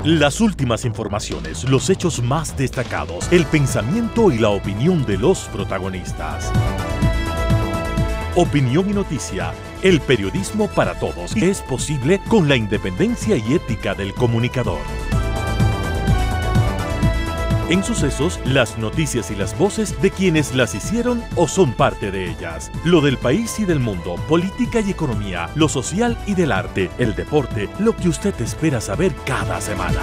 Las últimas informaciones, los hechos más destacados, el pensamiento y la opinión de los protagonistas. Opinión y noticia, el periodismo para todos, es posible con la independencia y ética del comunicador. En Sucesos, las noticias y las voces de quienes las hicieron o son parte de ellas. Lo del país y del mundo, política y economía, lo social y del arte, el deporte, lo que usted espera saber cada semana.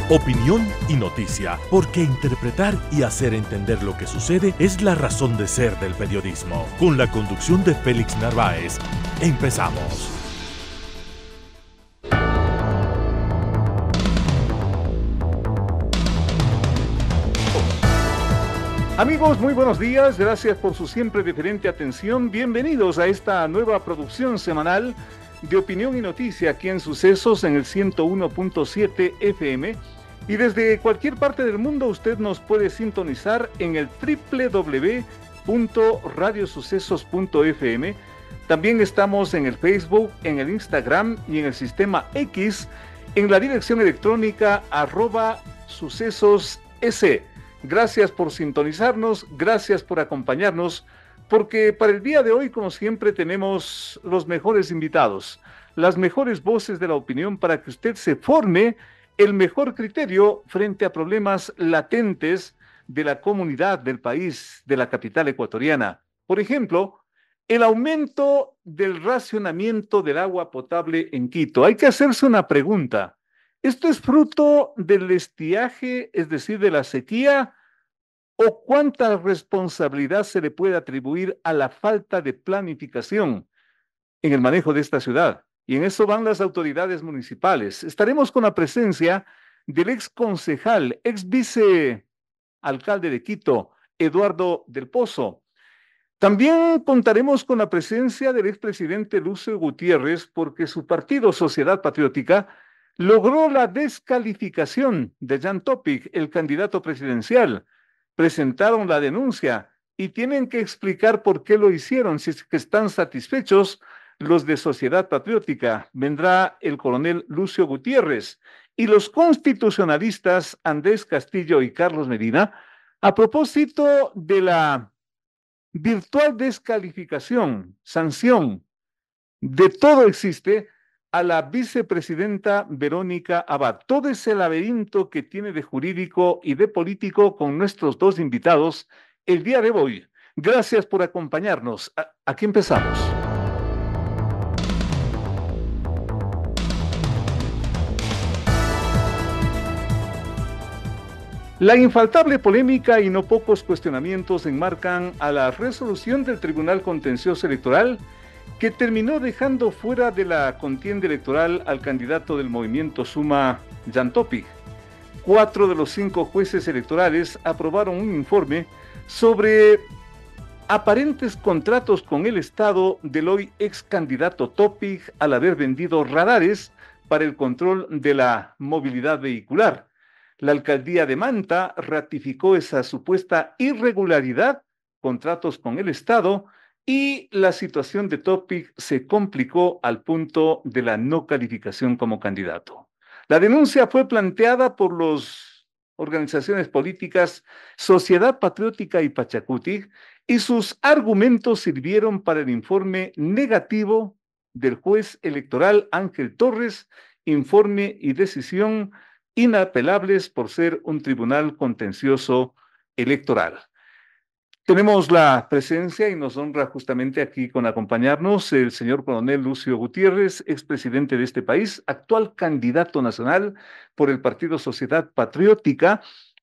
Opinión y noticia, porque interpretar y hacer entender lo que sucede es la razón de ser del periodismo. Con la conducción de Félix Narváez, empezamos. Amigos, muy buenos días, gracias por su siempre diferente atención. Bienvenidos a esta nueva producción semanal de Opinión y Noticia aquí en Sucesos en el 101.7 FM. Y desde cualquier parte del mundo usted nos puede sintonizar en el www.radiosucesos.fm. También estamos en el Facebook, en el Instagram y en el sistema X en la dirección electrónica @sucesos.es. Gracias por sintonizarnos, gracias por acompañarnos, porque para el día de hoy, como siempre, tenemos los mejores invitados, las mejores voces de la opinión para que usted se forme el mejor criterio frente a problemas latentes de la comunidad, del país, de la capital ecuatoriana. Por ejemplo, el aumento del racionamiento del agua potable en Quito. Hay que hacerse una pregunta. ¿Esto es fruto del estiaje, es decir, de la sequía, o cuánta responsabilidad se le puede atribuir a la falta de planificación en el manejo de esta ciudad? Y en eso van las autoridades municipales. Estaremos con la presencia del ex concejal, ex vicealcalde de Quito, Eduardo del Pozo. También contaremos con la presencia del expresidente Lucio Gutiérrez, porque su partido Sociedad Patriótica logró la descalificación de Jan Topic, el candidato presidencial. Presentaron la denuncia y tienen que explicar por qué lo hicieron, si es que están satisfechos los de Sociedad Patriótica. Vendrá el coronel Lucio Gutiérrez y los constitucionalistas Andrés Castillo y Carlos Medina a propósito de la virtual descalificación, sanción, de todo existe a la vicepresidenta Verónica Abad. Todo ese laberinto que tiene de jurídico y de político con nuestros dos invitados el día de hoy. Gracias por acompañarnos. Aquí empezamos. La infaltable polémica y no pocos cuestionamientos enmarcan a la resolución del Tribunal Contencioso Electoral que terminó dejando fuera de la contienda electoral al candidato del movimiento Suma, Jan Topic. 4 de los 5 jueces electorales aprobaron un informe sobre aparentes contratos con el Estado del hoy ex candidato Topic al haber vendido radares para el control de la movilidad vehicular. La alcaldía de Manta ratificó esa supuesta irregularidad, contratos con el Estado, y la situación de Topic se complicó al punto de la no calificación como candidato. La denuncia fue planteada por las organizaciones políticas Sociedad Patriótica y Pachacuti, y sus argumentos sirvieron para el informe negativo del juez electoral Ángel Torres, informe y decisión inapelables por ser un tribunal contencioso electoral. Tenemos la presencia y nos honra justamente aquí con acompañarnos el señor coronel Lucio Gutiérrez, expresidente de este país, actual candidato nacional por el Partido Sociedad Patriótica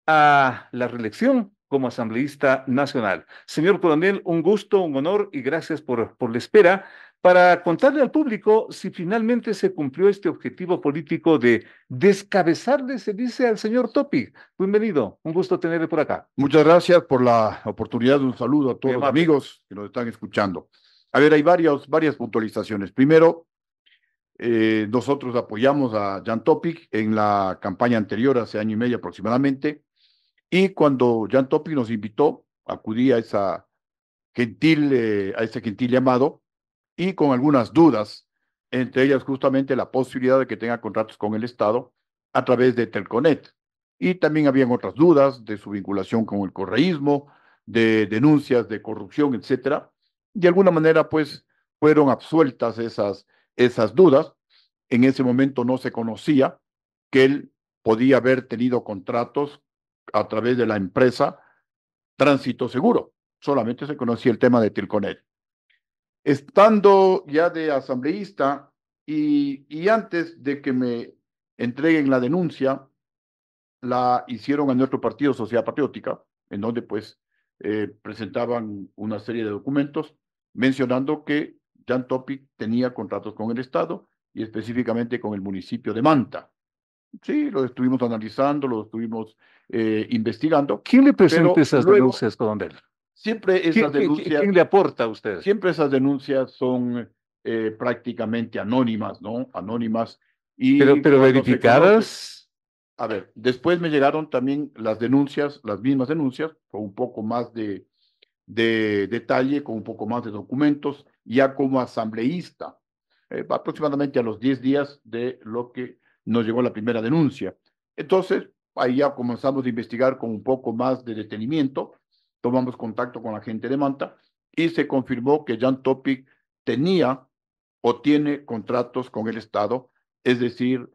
a la reelección como asambleísta nacional. Señor coronel, un gusto, un honor y gracias por la espera para contarle al público si finalmente se cumplió este objetivo político de descabezarle, se dice, al señor Topic. Bienvenido, un gusto tenerle por acá. Muchas gracias por la oportunidad. Un saludo a todos los amigos que nos están escuchando. A ver, hay varias puntualizaciones. Primero, nosotros apoyamos a Jan Topic en la campaña anterior, hace año y medio aproximadamente, y cuando Jan Topic nos invitó, acudí a ese gentil llamado, y con algunas dudas entre ellas justamente la posibilidad de que tenga contratos con el Estado a través de Telconet. Y también habían otras dudas de su vinculación con el correísmo, de denuncias de corrupción, etcétera. De alguna manera, pues, fueron absueltas esas dudas. En ese momento no se conocía que él podía haber tenido contratos a través de la empresa Tránsito Seguro. Solamente se conocía el tema de Telconet. Estando ya de asambleísta y antes de que me entreguen la denuncia, la hicieron a nuestro partido Sociedad Patriótica, en donde pues presentaban una serie de documentos mencionando que Jan Topic tenía contratos con el Estado y específicamente con el municipio de Manta. Sí, lo estuvimos analizando, lo estuvimos investigando. ¿Quién le presenta pero esas luego, denuncias, coronel? Siempre esas denuncias, ¿Quién le aporta a usted? siempre esas denuncias son prácticamente anónimas, ¿no? Anónimas. Y Pero cuando se verificadas. a ver, después me llegaron también las denuncias, las mismas denuncias, con un poco más de detalle, con un poco más de documentos, ya como asambleísta, aproximadamente a los 10 días de lo que nos llegó la primera denuncia. Entonces, ahí ya comenzamos a investigar con un poco más de detenimiento, tomamos contacto con la gente de Manta y se confirmó que Jan Topic tenía o tiene contratos con el Estado, es decir,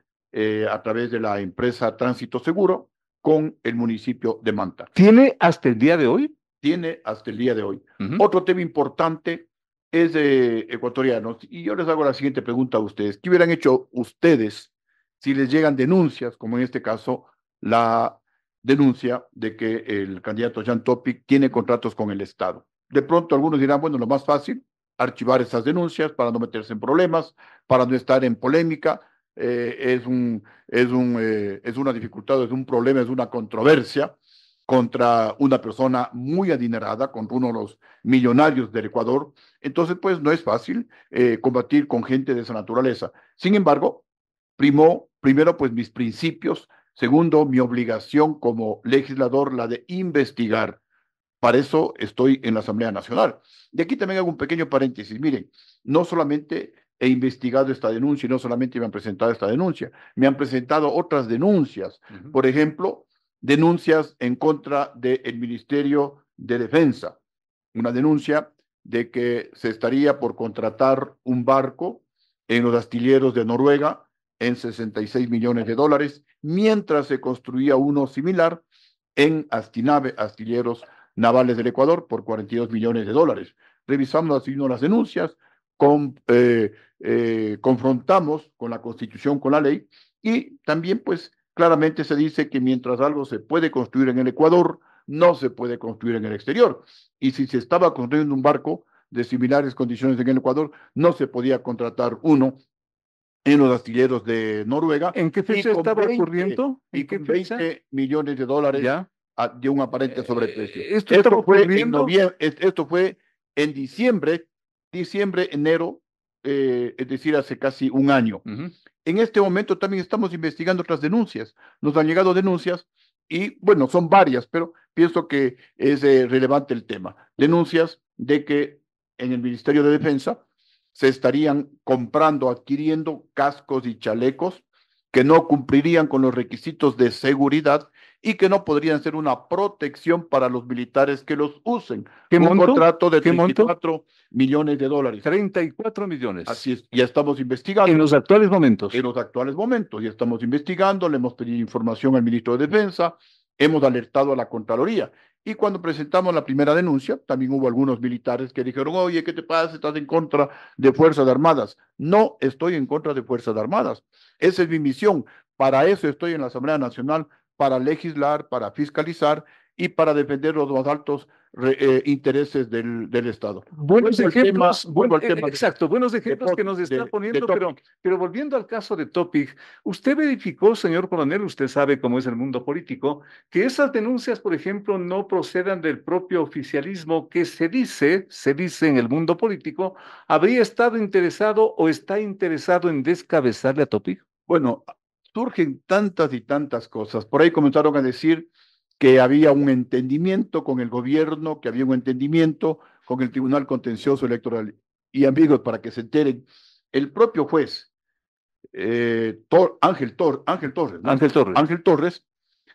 a través de la empresa Tránsito Seguro con el municipio de Manta. ¿Tiene hasta el día de hoy? Tiene hasta el día de hoy. Otro tema importante es de ecuatorianos, y yo les hago la siguiente pregunta a ustedes. ¿Qué hubieran hecho ustedes si les llegan denuncias, como en este caso la denuncia de que el candidato Jan Topic tiene contratos con el Estado? De pronto algunos dirán, bueno, lo más fácil, archivar esas denuncias para no meterse en problemas, para no estar en polémica. Es una dificultad, es un problema, es una controversia contra una persona muy adinerada, contra uno de los millonarios del Ecuador. Entonces, pues no es fácil combatir con gente de esa naturaleza. Sin embargo, primero, pues mis principios. Segundo, mi obligación como legislador, la de investigar. Para eso estoy en la Asamblea Nacional. Y aquí también hago un pequeño paréntesis. Miren, no solamente he investigado esta denuncia y no solamente me han presentado esta denuncia, me han presentado otras denuncias. Por ejemplo, denuncias en contra del Ministerio de Defensa. Una denuncia de que se estaría por contratar un barco en los astilleros de Noruega en 66 millones de dólares, mientras se construía uno similar en Astinave, Astilleros Navales del Ecuador, por 42 millones de dólares. Revisamos así las denuncias, confrontamos con la Constitución, con la ley, y también pues claramente se dice que mientras algo se puede construir en el Ecuador, no se puede construir en el exterior. Y si se estaba construyendo un barco de similares condiciones en el Ecuador, no se podía contratar uno en los astilleros de Noruega. ¿En qué fecha estaba ocurriendo? Y con 20 millones de dólares de un aparente sobreprecio. Esto fue en diciembre, enero, es decir, hace casi un año. En este momento también estamos investigando otras denuncias. Nos han llegado denuncias y, bueno, son varias, pero pienso que es relevante el tema. Denuncias de que en el Ministerio de Defensa se estarían comprando, adquiriendo cascos y chalecos que no cumplirían con los requisitos de seguridad y que no podrían ser una protección para los militares que los usen. Un contrato de 34 millones de dólares. 34 millones. Así es, ya estamos investigando. En los actuales momentos. En los actuales momentos, ya estamos investigando, le hemos pedido información al ministro de Defensa, hemos alertado a la Contraloría. Y cuando presentamos la primera denuncia, también hubo algunos militares que dijeron, oye, ¿qué te pasa? ¿Estás en contra de Fuerzas Armadas? No estoy en contra de Fuerzas Armadas. Esa es mi misión. Para eso estoy en la Asamblea Nacional, para legislar, para fiscalizar y para defender los más altos intereses del Estado. Buenos ejemplos, exacto, buenos ejemplos que nos está poniendo, pero volviendo al caso de Topic, usted verificó, señor coronel, usted sabe cómo es el mundo político, que esas denuncias, por ejemplo, no procedan del propio oficialismo que se dice en el mundo político, habría estado interesado o está interesado en descabezarle a Topic. Bueno, surgen tantas y tantas cosas. Por ahí comenzaron a decir que había un entendimiento con el gobierno, que había un entendimiento con el Tribunal Contencioso Electoral. Y amigos, para que se enteren, el propio juez, Ángel Torres, ¿no? Ángel Torres. Ángel Torres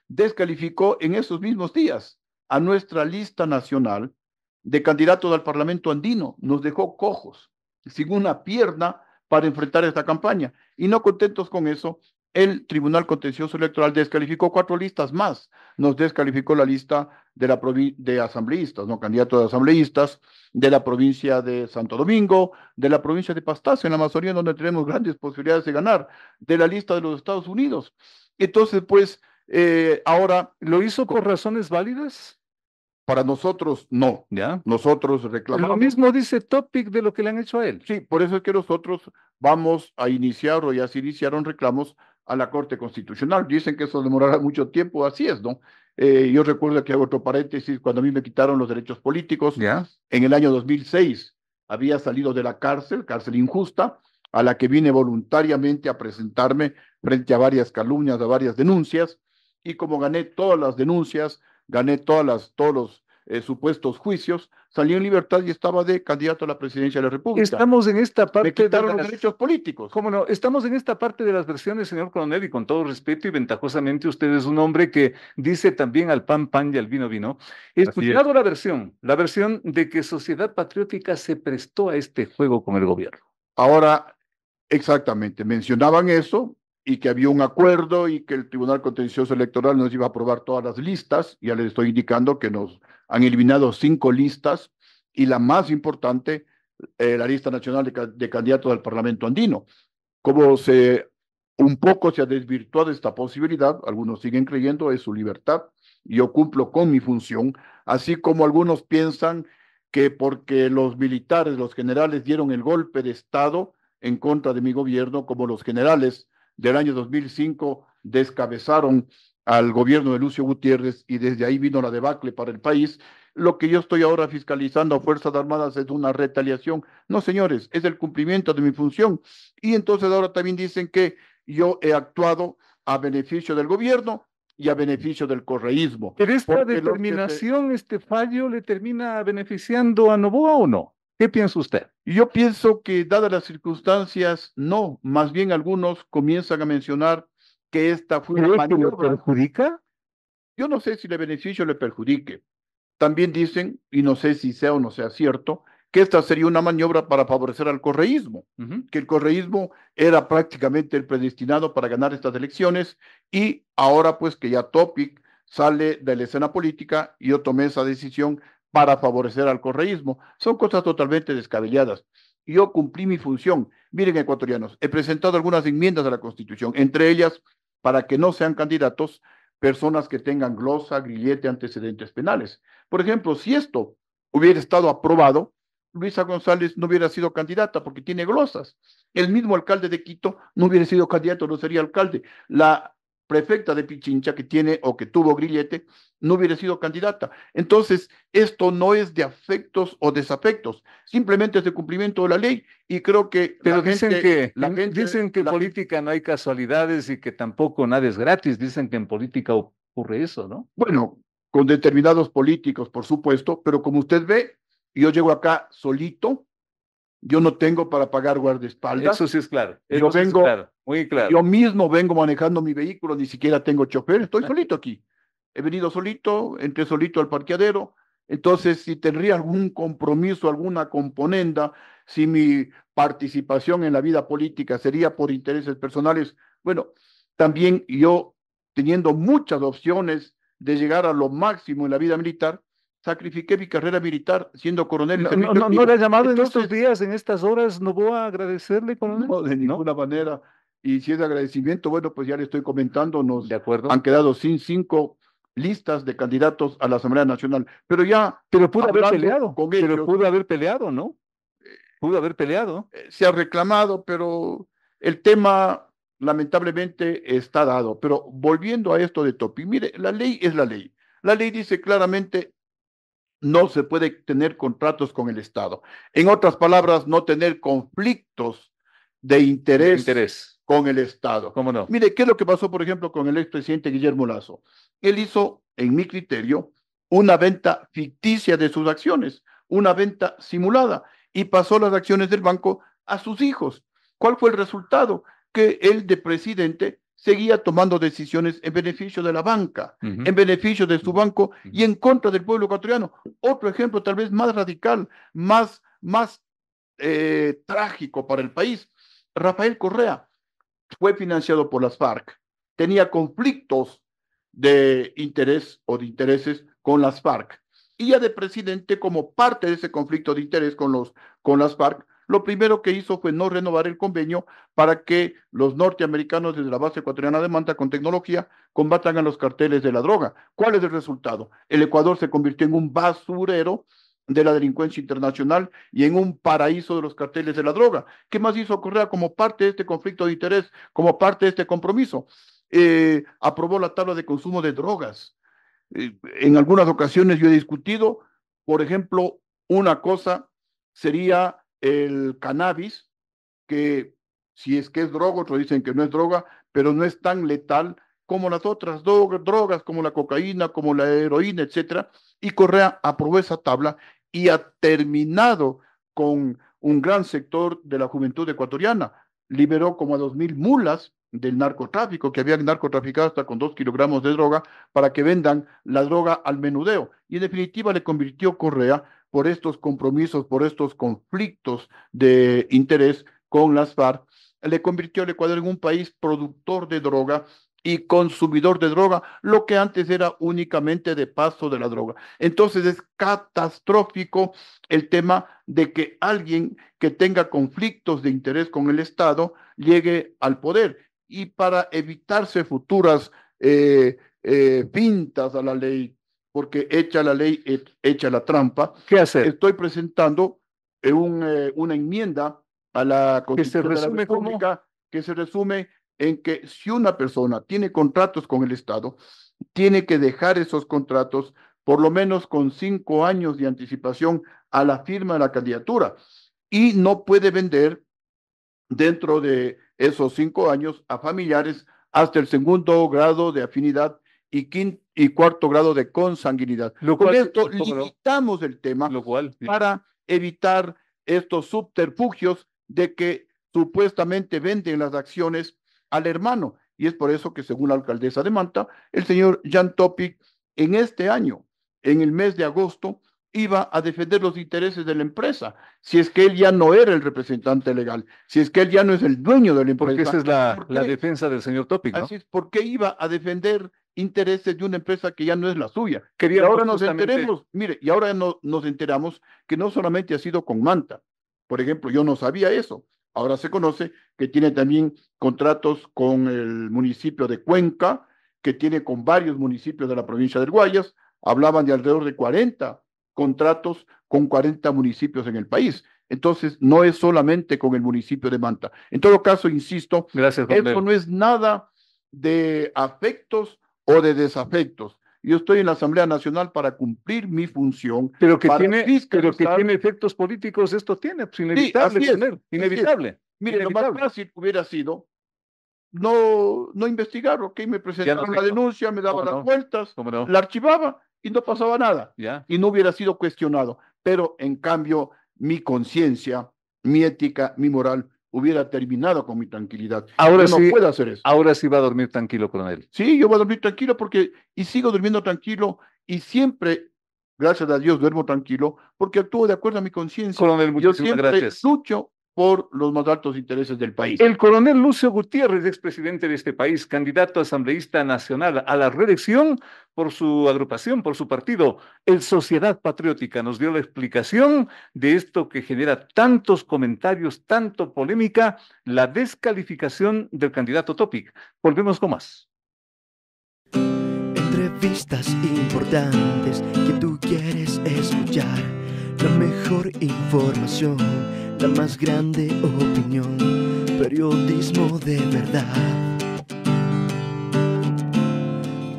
descalificó en esos mismos días a nuestra lista nacional de candidatos al Parlamento andino. Nos dejó cojos, sin una pierna para enfrentar esta campaña. Y no contentos con eso, el Tribunal Contencioso Electoral descalificó 4 listas más. Nos descalificó la lista de asambleístas, ¿no? Candidatos de asambleístas de la provincia de Santo Domingo, de la provincia de Pastaza, en la Amazonía, donde tenemos grandes posibilidades de ganar, de la lista de los Estados Unidos. Entonces, pues, ahora... ¿Lo hizo por razones válidas? Para nosotros, no. ¿Ya? Nosotros reclamamos. Lo mismo dice Topic de lo que le han hecho a él. Sí, por eso es que nosotros vamos a iniciar, o ya se iniciaron reclamos a la Corte Constitucional. Dicen que eso demorará mucho tiempo, así es, ¿no? Yo recuerdo que hago otro paréntesis, cuando a mí me quitaron los derechos políticos, ¿Ya? en el año 2006, había salido de la cárcel injusta, a la que vine voluntariamente a presentarme frente a varias calumnias, a varias denuncias, y como gané todas las denuncias, gané todos los supuestos juicios, salí en libertad y estaba de candidato a la presidencia de la República. Estamos en esta parte Me quitaron de los derechos políticos. ¿Cómo no? Estamos en esta parte de las versiones, señor coronel, y con todo respeto y ventajosamente usted es un hombre que dice también al pan, pan y al vino, vino. He escuchado la versión de que Sociedad Patriótica se prestó a este juego con el gobierno. Ahora, exactamente, mencionaban eso y que había un acuerdo y que el Tribunal Contencioso Electoral nos iba a aprobar todas las listas. Ya les estoy indicando que nos han eliminado 5 listas y la más importante, la lista nacional de candidatos al Parlamento andino. Como un poco se ha desvirtuado esta posibilidad, algunos siguen creyendo, es su libertad, yo cumplo con mi función, así como algunos piensan que porque los militares, los generales dieron el golpe de Estado en contra de mi gobierno, como los generales del año 2005 descabezaron al gobierno de Lucio Gutiérrez y desde ahí vino la debacle para el país. Lo que yo estoy ahora fiscalizando a Fuerzas Armadas es una retaliación. No, señores, es el cumplimiento de mi función. Y entonces ahora también dicen que yo he actuado a beneficio del gobierno y a beneficio del correísmo. ¿Pero esta determinación, este fallo, le termina beneficiando a Noboa o no? ¿Qué piensa usted? Yo pienso que, dadas las circunstancias, no. Más bien algunos comienzan a mencionar que esta fue una maniobra. ¿Le perjudica? Yo no sé si le beneficio o le perjudique. También dicen, y no sé si sea o no sea cierto, que esta sería una maniobra para favorecer al correísmo, que el correísmo era prácticamente el predestinado para ganar estas elecciones y ahora pues que ya Topic sale de la escena política, yo tomé esa decisión para favorecer al correísmo. Son cosas totalmente descabelladas. Yo cumplí mi función. Miren, ecuatorianos, he presentado algunas enmiendas a la Constitución, entre ellas para que no sean candidatos personas que tengan glosa, grillete, antecedentes penales. Por ejemplo, si esto hubiera estado aprobado, Luisa González no hubiera sido candidata porque tiene glosas. El mismo alcalde de Quito no hubiera sido candidato, no sería alcalde. La prefecta de Pichincha que tiene o que tuvo grillete no hubiera sido candidata. Entonces, esto no es de afectos o desafectos, simplemente es de cumplimiento de la ley y creo que pero dicen que en política no hay casualidades y que tampoco nada es gratis, dicen que en política ocurre eso, ¿no? Bueno, con determinados políticos, por supuesto, pero como usted ve, yo llego acá solito, yo no tengo para pagar guardaespaldas. Eso sí es claro. Yo vengo, claro, muy claro. Yo mismo vengo manejando mi vehículo, ni siquiera tengo chofer, estoy solito aquí. He venido solito, entré solito al parqueadero. Entonces, si tendría algún compromiso, alguna componenda, si mi participación en la vida política sería por intereses personales, bueno, también yo, teniendo muchas opciones de llegar a lo máximo en la vida militar, sacrifiqué mi carrera militar siendo coronel. ¿No le ha llamado en estos días, en estas horas? ¿No voy a agradecerle, coronel? No, de ninguna manera. Y si es agradecimiento, bueno, pues ya le estoy comentando, nos de acuerdo. Han quedado sin 5 listas de candidatos a la Asamblea Nacional. Pero ya... Pero pudo haber peleado. Pero pudo haber peleado, ¿no? Pudo haber peleado. Se ha reclamado, pero el tema lamentablemente está dado. Pero volviendo a esto de Topic, mire, la ley es la ley. La ley dice claramente no se puede tener contratos con el Estado. En otras palabras, no tener conflictos de interés con el Estado. ¿Cómo no? Mire, ¿qué es lo que pasó, por ejemplo, con el expresidente Guillermo Lasso? Él hizo, en mi criterio, una venta ficticia de sus acciones, una venta simulada, y pasó las acciones del banco a sus hijos. ¿Cuál fue el resultado? Que él de presidente seguía tomando decisiones en beneficio de la banca, en beneficio de su banco y en contra del pueblo ecuatoriano. Otro ejemplo tal vez más radical, más trágico para el país. Rafael Correa fue financiado por las FARC, tenía conflictos de interés o de intereses con las FARC. Y ya de presidente, como parte de ese conflicto de interés con las FARC, lo primero que hizo fue no renovar el convenio para que los norteamericanos desde la base ecuatoriana de Manta con tecnología combatan a los carteles de la droga. ¿Cuál es el resultado? El Ecuador se convirtió en un basurero de la delincuencia internacional y en un paraíso de los carteles de la droga. ¿Qué más hizo Correa como parte de este conflicto de interés, como parte de este compromiso? Aprobó la tabla de consumo de drogas. En algunas ocasiones yo he discutido, por ejemplo, una cosa sería el cannabis, que si es que es droga, otros dicen que no es droga, pero no es tan letal como las otras drogas, como la cocaína, como la heroína, etcétera. Y Correa aprobó esa tabla y ha terminado con un gran sector de la juventud ecuatoriana. Liberó como a 2.000 mulas del narcotráfico, que habían narcotraficado hasta con 2 kilogramos de droga para que vendan la droga al menudeo. Y en definitiva le convirtió Correa, por estos compromisos, por estos conflictos de interés con las FARC, le convirtió al Ecuador en un país productor de droga y consumidor de droga, lo que antes era únicamente de paso de la droga. Entonces es catastrófico el tema de que alguien que tenga conflictos de interés con el Estado llegue al poder. Y para evitarse futuras pintas a la ley, porque hecha la ley, hecha la trampa, ¿qué hacer? Estoy presentando una enmienda a la Constitución de la República que se resume en que si una persona tiene contratos con el Estado, tiene que dejar esos contratos por lo menos con 5 años de anticipación a la firma de la candidatura y no puede vender dentro de esos 5 años a familiares hasta el 2.º grado de afinidad y 4.º grado de consanguinidad. Con esto limitamos el tema para evitar estos subterfugios de que supuestamente venden las acciones al hermano. Y es por eso que, según la alcaldesa de Manta, el señor Jan Topic, en este año, en el mes de agosto, iba a defender los intereses de la empresa, si es que él ya no era el representante legal, si es que él ya no es el dueño de la empresa. Porque esa es la defensa del señor Topic, ¿no? Así es, ¿por qué iba a defender intereses de una empresa que ya no es la suya? Y ahora nos enteremos, y ahora nos enteramos que no solamente ha sido con Manta. Por ejemplo, yo no sabía eso. Ahora se conoce que tiene también contratos con el municipio de Cuenca, que tiene con varios municipios de la provincia del Guayas. Hablaban de alrededor de 40 contratos con 40 municipios en el país. Entonces, no es solamente con el municipio de Manta. En todo caso, insisto, esto no es nada de afectos o de desafectos. Yo estoy en la Asamblea Nacional para cumplir mi función. Pero que tiene efectos políticos, esto tiene, pues inevitable. Sí, inevitable. Mire, lo más fácil hubiera sido no investigar, ok, me presentaron la denuncia, me daban las vueltas, la archivaba y no pasaba nada. Y no hubiera sido cuestionado. Pero, en cambio, mi conciencia, mi ética, mi moral hubiera terminado con mi tranquilidad. Ahora yo no puedo hacer eso. Ahora sí va a dormir tranquilo, coronel. Sí, yo voy a dormir tranquilo y sigo durmiendo tranquilo y siempre, gracias a Dios, duermo tranquilo porque actúo de acuerdo a mi conciencia. Coronel, muchísimas gracias. Lucho por los más altos intereses del país. El coronel Lucio Gutiérrez, expresidente de este país, candidato asambleísta nacional a la reelección por su agrupación, por su partido, el Sociedad Patriótica, nos dio la explicación de esto que genera tantos comentarios, tanto polémica, la descalificación del candidato Topic. Volvemos con más. Entrevistas importantes que tú quieres escuchar, la mejor información, la más grande opinión, periodismo de verdad,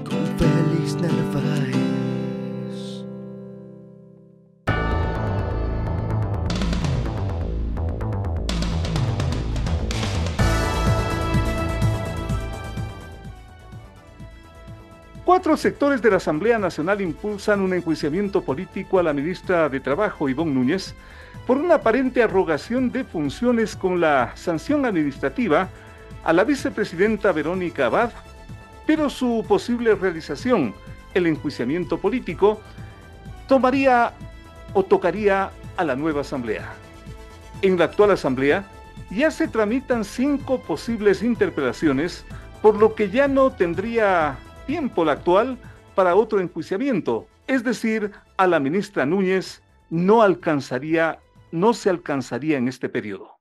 con Félix Narváez. Cuatro sectores de la Asamblea Nacional impulsan un enjuiciamiento político a la ministra de Trabajo, Ivonne Núñez, por una aparente arrogación de funciones con la sanción administrativa a la vicepresidenta Verónica Abad, pero su posible realización, el enjuiciamiento político, tomaría o tocaría a la nueva asamblea. En la actual asamblea ya se tramitan 5 posibles interpelaciones, por lo que ya no tendría tiempo la actual para otro enjuiciamiento, es decir, a la ministra Núñez no se alcanzaría en este periodo.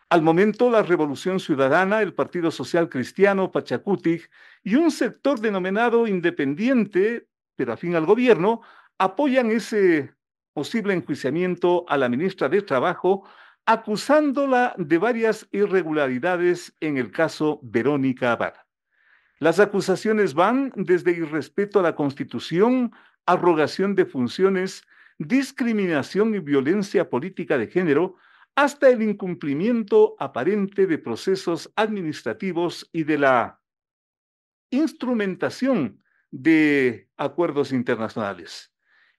Al momento, la Revolución Ciudadana, el Partido Social Cristiano, Pachacutic y un sector denominado independiente, pero afín al gobierno, apoyan ese posible enjuiciamiento a la ministra de Trabajo, acusándola de varias irregularidades en el caso Verónica Abad. Las acusaciones van desde irrespeto a la Constitución, arrogación de funciones, discriminación y violencia política de género, hasta el incumplimiento aparente de procesos administrativos y de la instrumentación de acuerdos internacionales.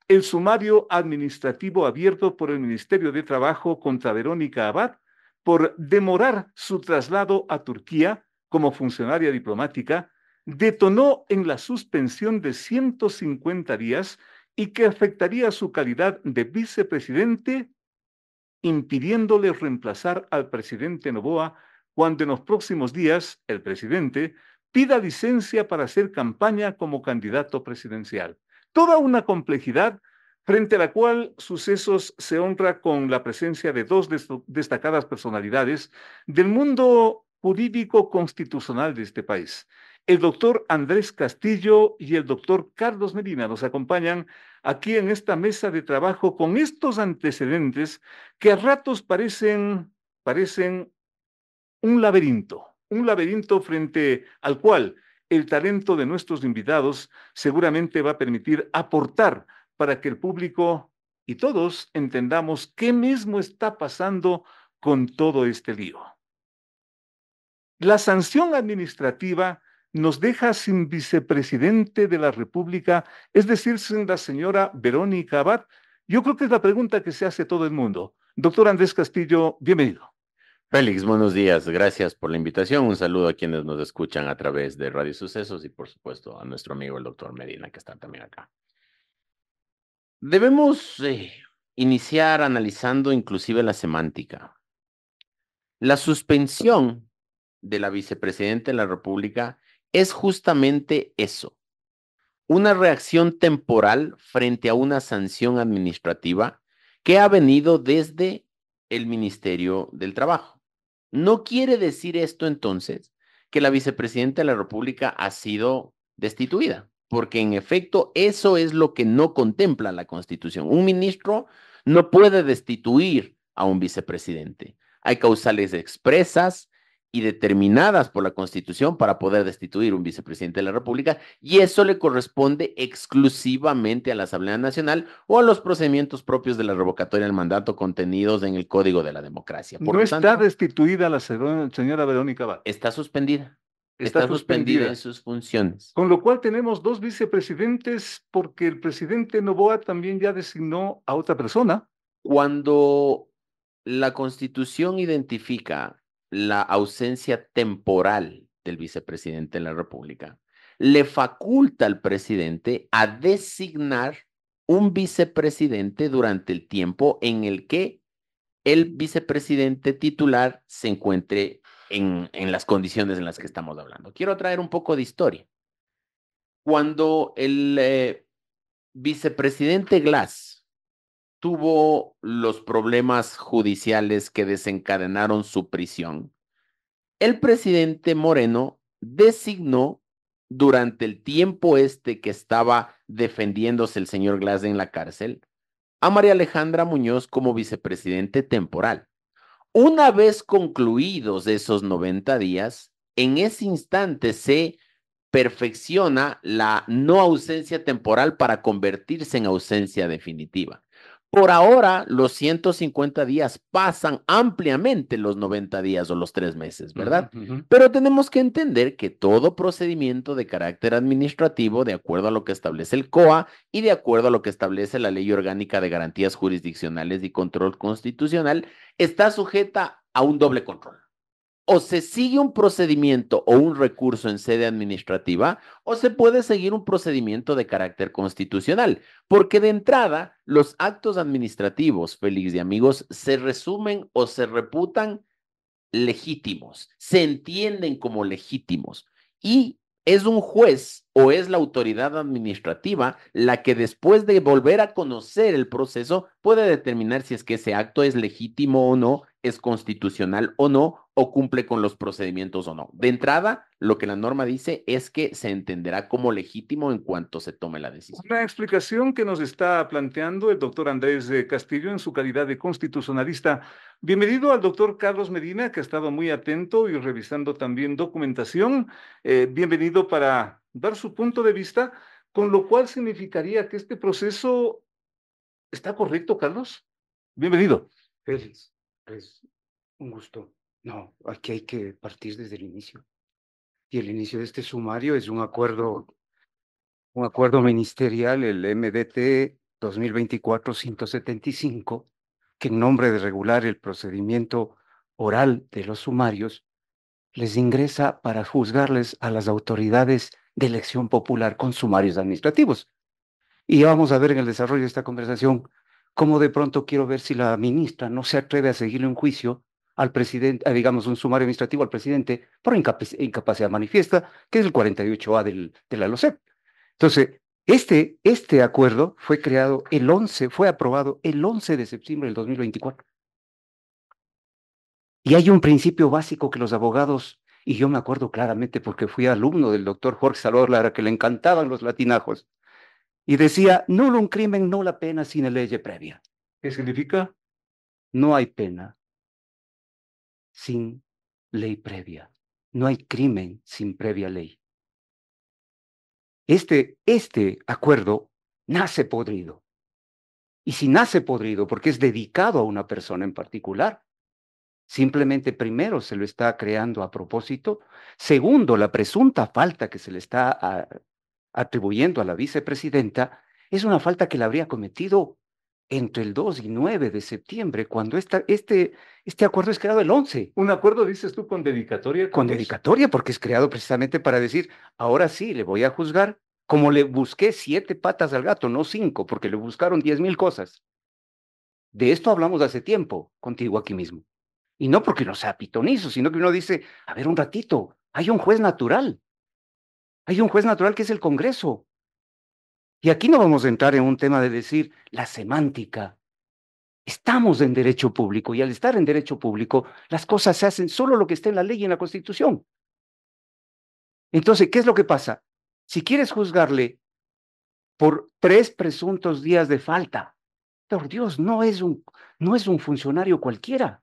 El sumario administrativo abierto por el Ministerio de Trabajo contra Verónica Abad por demorar su traslado a Turquía como funcionaria diplomática detonó en la suspensión de 150 días y que afectaría su calidad de vicepresidente, impidiéndole reemplazar al presidente Noboa cuando en los próximos días el presidente pida licencia para hacer campaña como candidato presidencial. Toda una complejidad frente a la cual Sucesos se honra con la presencia de 2 destacadas personalidades del mundo jurídico constitucional de este país. El doctor Andrés Castillo y el doctor Carlos Medina nos acompañan aquí en esta mesa de trabajo con estos antecedentes que a ratos parecen un laberinto frente al cual el talento de nuestros invitados seguramente va a permitir aportar para que el público y todos entendamos qué mismo está pasando con todo este lío. La sanción administrativa nos deja sin vicepresidente de la República, es decir, sin la señora Verónica Abad. Yo creo que es la pregunta que se hace todo el mundo. Doctor Andrés Castillo, bienvenido. Félix, buenos días. Gracias por la invitación. Un saludo a quienes nos escuchan a través de Radio Sucesos y, por supuesto, a nuestro amigo el doctor Medina, que está también acá. Debemos iniciar analizando inclusive la semántica. La suspensión de la vicepresidenta de la República es justamente eso, una reacción temporal frente a una sanción administrativa que ha venido desde el Ministerio del Trabajo. No quiere decir esto entonces que la vicepresidenta de la República ha sido destituida, porque en efecto eso es lo que no contempla la Constitución. Un ministro no puede destituir a un vicepresidente. Hay causales expresas y determinadas por la Constitución para poder destituir un vicepresidente de la República, y eso le corresponde exclusivamente a la Asamblea Nacional o a los procedimientos propios de la revocatoria del mandato contenidos en el Código de la Democracia. Por lo tanto, está destituida la señora Verónica Abad. Está suspendida. Está suspendida en sus funciones. Con lo cual tenemos 2 vicepresidentes porque el presidente Noboa también ya designó a otra persona. Cuando la Constitución identifica la ausencia temporal del vicepresidente de la República, le faculta al presidente a designar un vicepresidente durante el tiempo en el que el vicepresidente titular se encuentre en las condiciones en las que estamos hablando. Quiero traer un poco de historia. Cuando el vicepresidente Glass tuvo los problemas judiciales que desencadenaron su prisión, el presidente Moreno designó durante el tiempo que estaba defendiéndose el señor Glass en la cárcel a María Alejandra Muñoz como vicepresidente temporal. Una vez concluidos esos 90 días, en ese instante se perfecciona la no ausencia temporal para convertirse en ausencia definitiva. Por ahora, los 150 días pasan ampliamente los 90 días o los 3 meses, ¿verdad? Pero tenemos que entender que todo procedimiento de carácter administrativo, de acuerdo a lo que establece el COA y de acuerdo a lo que establece la Ley Orgánica de Garantías Jurisdiccionales y Control Constitucional, está sujeta a un doble control. O se sigue un procedimiento o un recurso en sede administrativa, o se puede seguir un procedimiento de carácter constitucional, porque de entrada los actos administrativos, Félix y amigos, se resumen o se reputan legítimos, se entienden como legítimos y es un juez o es la autoridad administrativa la que después de volver a conocer el proceso puede determinar si es que ese acto es legítimo o no, es constitucional o no, o cumple con los procedimientos o no. De entrada, lo que la norma dice es que se entenderá como legítimo en cuanto se tome la decisión. Una explicación que nos está planteando el doctor Andrés Castillo en su calidad de constitucionalista. Bienvenido al doctor Carlos Medina, que ha estado muy atento y revisando también documentación. Bienvenido para dar su punto de vista, con lo cual significaría que este proceso está correcto, Carlos. Bienvenido. Félix, es un gusto. No, aquí hay que partir desde el inicio. Y el inicio de este sumario es un acuerdo ministerial, el MDT 2024-175, que en nombre de regular el procedimiento oral de los sumarios, les ingresa para juzgarles a las autoridades de elección popular con sumarios administrativos. Y vamos a ver en el desarrollo de esta conversación cómo de pronto quiero ver si la ministra no se atreve a seguirle un juicio al presidente, digamos, un sumario administrativo al presidente por incapacidad manifiesta, que es el 48A de la LOCEP. Entonces, este acuerdo fue aprobado el 11 de septiembre del 2024. Y hay un principio básico que los abogados, y yo me acuerdo claramente porque fui alumno del doctor Jorge Salvador Lara, que le encantaban los latinajos, y decía, nullum crimen nulla pena sine lege previa. ¿Qué significa? No hay pena sin ley previa. No hay crimen sin previa ley. Este acuerdo nace podrido. Y si nace podrido porque es dedicado a una persona en particular, simplemente primero se lo está creando a propósito. Segundo, la presunta falta que se le está atribuyendo a la vicepresidenta es una falta que la habría cometido entre el 2 y 9 de septiembre, cuando este acuerdo es creado el 11. ¿Un acuerdo, dices tú, con dedicatoria? Con dedicatoria, porque es creado precisamente para decir, ahora sí, le voy a juzgar, como le busqué 7 patas al gato, no 5, porque le buscaron 10,000 cosas. De esto hablamos hace tiempo, contigo aquí mismo. Y no porque no sea pitonizo, sino que uno dice, a ver un ratito, hay un juez natural. Hay un juez natural que es el Congreso. Y aquí no vamos a entrar en un tema de decir la semántica. Estamos en derecho público y al estar en derecho público, las cosas se hacen solo lo que está en la ley y en la Constitución. Entonces, ¿qué es lo que pasa? Si quieres juzgarle por 3 presuntos días de falta, por Dios, no es un funcionario cualquiera.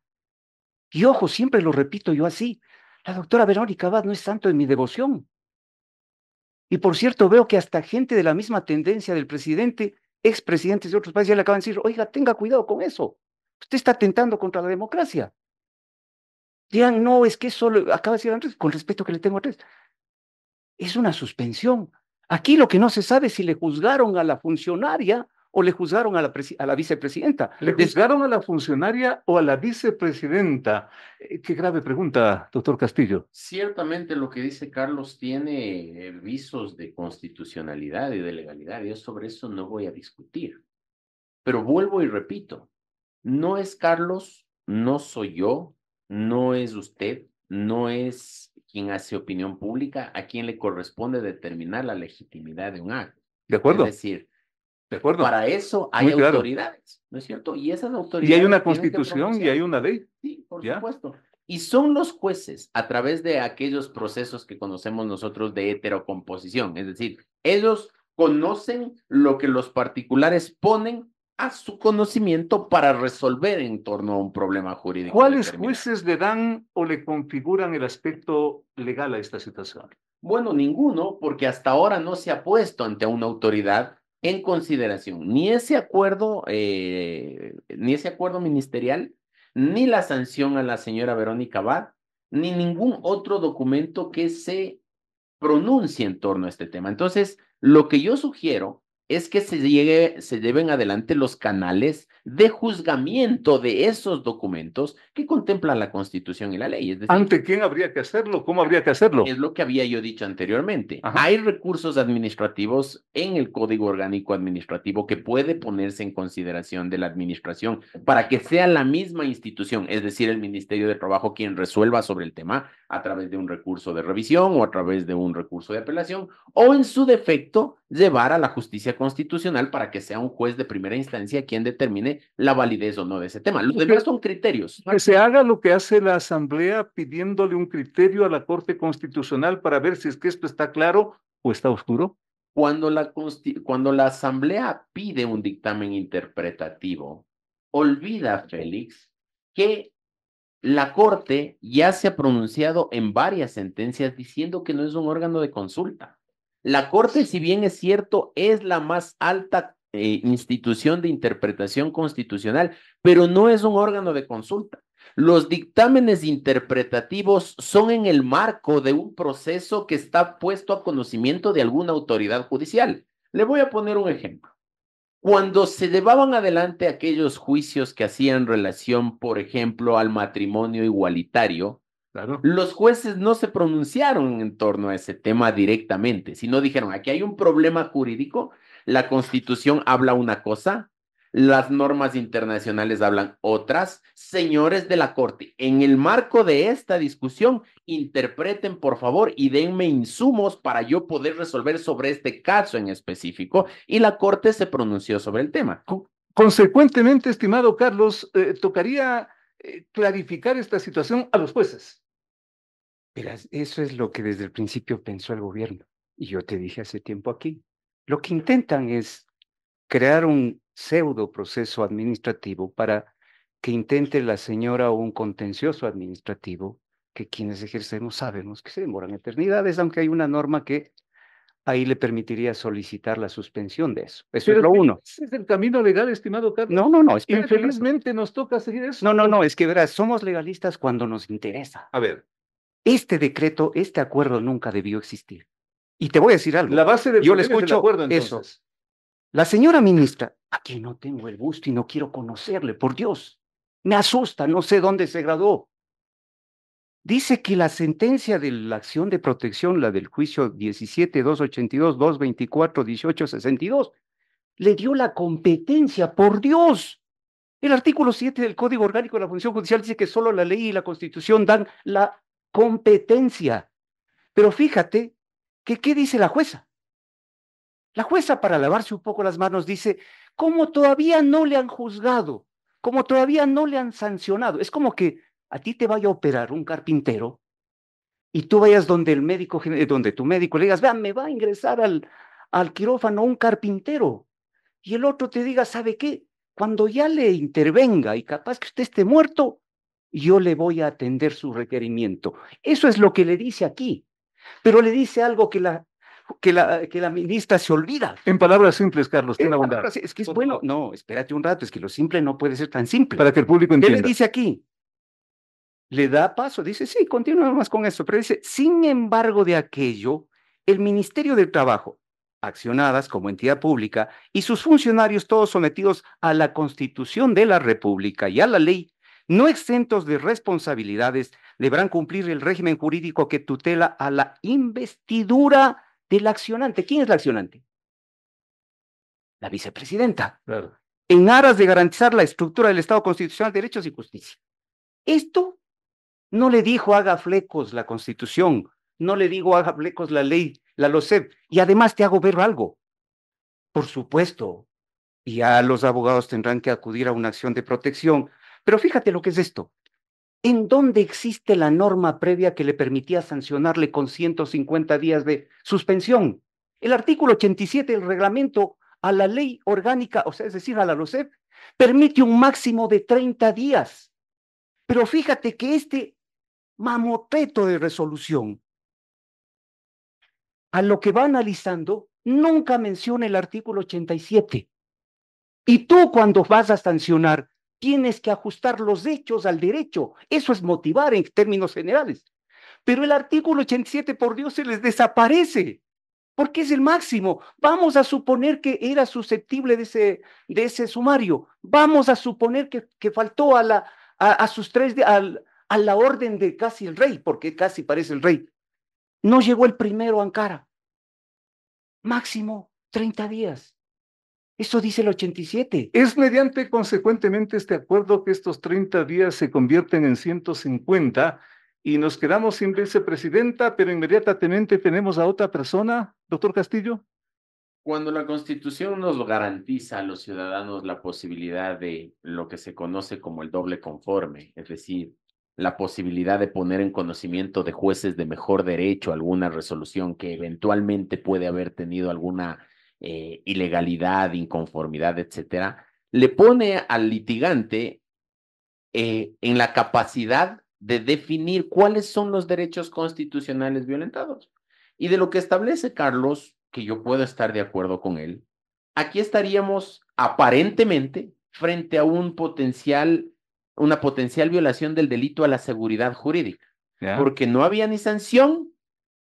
Y ojo, siempre lo repito yo así, la doctora Verónica Abad no es santo de mi devoción. Y por cierto, veo que hasta gente de la misma tendencia del presidente, expresidentes de otros países, ya le acaban de decir, oiga, tenga cuidado con eso. Usted está atentando contra la democracia. Digan, no, es que solo, acaba de decir Andrés, con respeto que le tengo a Andrés, es una suspensión. Aquí lo que no se sabe es si le juzgaron a la funcionaria o le juzgaron a la vicepresidenta. ¿Le juzgaron a la funcionaria o a la vicepresidenta? Qué grave pregunta, doctor Castillo. Ciertamente lo que dice Carlos tiene visos de constitucionalidad y de legalidad. Yo sobre eso no voy a discutir. Pero vuelvo y repito, no es Carlos, no soy yo, no es usted, no es quien hace opinión pública a quien le corresponde determinar la legitimidad de un acto. ¿De acuerdo? Es decir, de acuerdo. Para eso hay autoridades, ¿no es cierto? Y esas autoridades. Y hay una constitución y hay una ley. Sí, por supuesto. Y son los jueces, a través de aquellos procesos que conocemos nosotros de heterocomposición, es decir, ellos conocen lo que los particulares ponen a su conocimiento para resolver en torno a un problema jurídico. ¿Cuáles jueces le dan o le configuran el aspecto legal a esta situación? Bueno, ninguno, porque hasta ahora no se ha puesto ante una autoridad en consideración ni ese acuerdo ministerial, ni la sanción a la señora Verónica Abad, ni ningún otro documento que se pronuncie en torno a este tema. Entonces, lo que yo sugiero es que se lleven adelante los canales de juzgamiento de esos documentos que contemplan la Constitución y la ley. Es decir, ¿ante quién habría que hacerlo? ¿Cómo habría que hacerlo? es lo que había yo dicho anteriormente. Ajá. Hay recursos administrativos en el Código Orgánico Administrativo que puede ponerse en consideración de la administración para que sea la misma institución, es decir, el Ministerio de Trabajo, quien resuelva sobre el tema a través de un recurso de revisión o a través de un recurso de apelación, o en su defecto llevar a la justicia constitucional para que sea un juez de primera instancia quien determine la validez o no de ese tema. Los demás son criterios. Que se haga lo que hace la Asamblea pidiéndole un criterio a la Corte Constitucional para ver si es que esto está claro o está oscuro. Cuando la Asamblea pide un dictamen interpretativo, olvida, Félix, que la Corte ya se ha pronunciado en varias sentencias diciendo que no es un órgano de consulta. La Corte, si bien es cierto, es la más alta institución de interpretación constitucional, pero no es un órgano de consulta. Los dictámenes interpretativos son en el marco de un proceso que está puesto a conocimiento de alguna autoridad judicial. Le voy a poner un ejemplo. Cuando se llevaban adelante aquellos juicios que hacían relación, por ejemplo, al matrimonio igualitario, Claro. los jueces no se pronunciaron en torno a ese tema directamente, sino dijeron, aquí hay un problema jurídico, la Constitución habla una cosa, las normas internacionales hablan otras. Señores de la Corte, en el marco de esta discusión, interpreten por favor y denme insumos para yo poder resolver sobre este caso en específico, y la Corte se pronunció sobre el tema. Consecuentemente, estimado Carlos, tocaría clarificar esta situación a los jueces. Verás, eso es lo que desde el principio pensó el gobierno. Y yo te dije hace tiempo aquí. Lo que intentan es crear un pseudo proceso administrativo para que intente la señora un contencioso administrativo que quienes ejercemos sabemos que se demoran eternidades, aunque hay una norma que ahí le permitiría solicitar la suspensión de eso. Eso Pero es lo uno. ese es el camino legal, estimado Carlos. No, espérate. Infelizmente nos toca seguir eso. No, es que verás, somos legalistas cuando nos interesa. A ver, Este decreto, este acuerdo nunca debió existir. Y te voy a decir algo. la base del Yo le problema es el escucho acuerdo, eso. entonces. La señora ministra, a quien no tengo el gusto y no quiero conocerle, por Dios, me asusta, no sé dónde se graduó. Dice que la sentencia de la acción de protección, la del juicio 17, 282, 224, 1862, le dio la competencia, por Dios. El artículo 7 del Código Orgánico de la Función Judicial dice que solo la ley y la Constitución dan la competencia. Pero fíjate que, ¿qué dice la jueza? La jueza, para lavarse un poco las manos, dice, como todavía no le han juzgado, como todavía no le han sancionado, es como que a ti te vaya a operar un carpintero y tú vayas donde el médico, donde tu médico le digas, vean, me va a ingresar al quirófano un carpintero, y el otro te diga, ¿sabe qué? Cuando ya le intervenga y capaz que usted esté muerto, yo le voy a atender su requerimiento. Eso es lo que le dice aquí, pero le dice algo que la ministra se olvida. En palabras simples, Carlos, ten la bondad. Es que es Por bueno. favor. No, espérate un rato, es que lo simple no puede ser tan simple. Para que el público ¿Qué le entienda. dice aquí? Le da paso, dice, sí, continúa más con eso, pero dice, sin embargo de aquello, el Ministerio del Trabajo, accionadas como entidad pública, y sus funcionarios todos sometidos a la Constitución de la República y a la ley, no exentos de responsabilidades, deberán cumplir el régimen jurídico que tutela a la investidura del accionante. ¿Quién es la accionante? La vicepresidenta. Claro. En aras de garantizar la estructura del Estado constitucional, derechos y justicia. Esto no le dijo haga flecos la Constitución, no le digo haga flecos la ley, la LOCEP, y además te hago ver algo. Por supuesto, ya los abogados tendrán que acudir a una acción de protección, pero fíjate lo que es esto. ¿En dónde existe la norma previa que le permitía sancionarle con 150 días de suspensión? El artículo 87 del reglamento a la ley orgánica, o sea, es decir, a la LOCEP, permite un máximo de 30 días. Pero fíjate que este mamoteto de resolución, a lo que va analizando, nunca menciona el artículo 87. Y tú cuando vas a sancionar, tienes que ajustar los hechos al derecho. Eso es motivar en términos generales. Pero el artículo 87, por Dios, se les desaparece, porque es el máximo. Vamos a suponer que era susceptible de ese sumario. Vamos a suponer que faltó a sus a la orden de casi el rey, porque casi parece el rey. No llegó el primero a Ankara. Máximo 30 días. Eso dice el 87. Es mediante, consecuentemente, este acuerdo que estos 30 días se convierten en 150 y nos quedamos sin vicepresidenta, pero inmediatamente tenemos a otra persona, doctor Castillo. Cuando la Constitución nos garantiza a los ciudadanos la posibilidad de lo que se conoce como el doble conforme, es decir, la posibilidad de poner en conocimiento de jueces de mejor derecho alguna resolución que eventualmente puede haber tenido alguna ilegalidad, inconformidad, etcétera, le pone al litigante en la capacidad de definir cuáles son los derechos constitucionales violentados. Y de lo que establece Carlos, que yo puedo estar de acuerdo con él, aquí estaríamos aparentemente frente a una potencial violación del delito a la seguridad jurídica, porque no había ni sanción,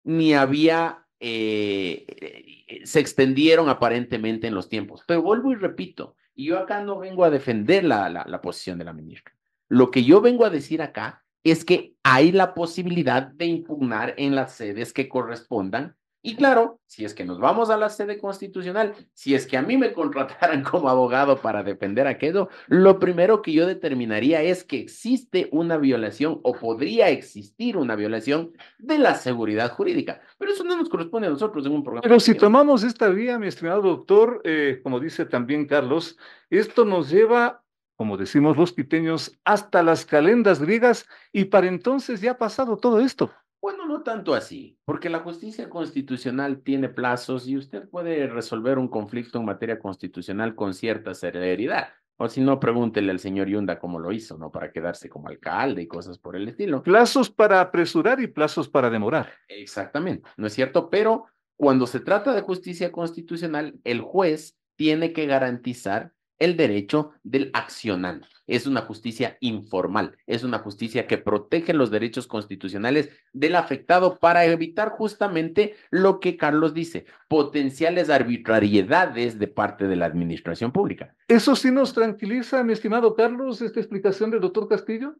ni había, se extendieron aparentemente en los tiempos. Pero vuelvo y repito, y yo acá no vengo a defender la posición de la ministra. Lo que yo vengo a decir acá es que hay la posibilidad de impugnar en las sedes que correspondan. Y claro, si es que nos vamos a la sede constitucional, si es que a mí me contrataran como abogado para defender aquello, lo primero que yo determinaría es que existe una violación o podría existir una violación de la seguridad jurídica. Pero eso no nos corresponde a nosotros en un programa. Pero si tomamos esta vía, mi estimado doctor, como dice también Carlos, esto nos lleva, como decimos los quiteños, hasta las calendas griegas y para entonces ya ha pasado todo esto. Bueno, no tanto así, porque la justicia constitucional tiene plazos y usted puede resolver un conflicto en materia constitucional con cierta celeridad. O si no, pregúntele al señor Yunda cómo lo hizo, ¿no? Para quedarse como alcalde y cosas por el estilo. Plazos para apresurar y plazos para demorar. Exactamente, ¿no es cierto? Pero cuando se trata de justicia constitucional, el juez tiene que garantizar el derecho del accionante. Es una justicia informal, es una justicia que protege los derechos constitucionales del afectado para evitar justamente lo que Carlos dice, potenciales arbitrariedades de parte de la administración pública. ¿Eso sí nos tranquiliza, mi estimado Carlos, esta explicación del doctor Castillo?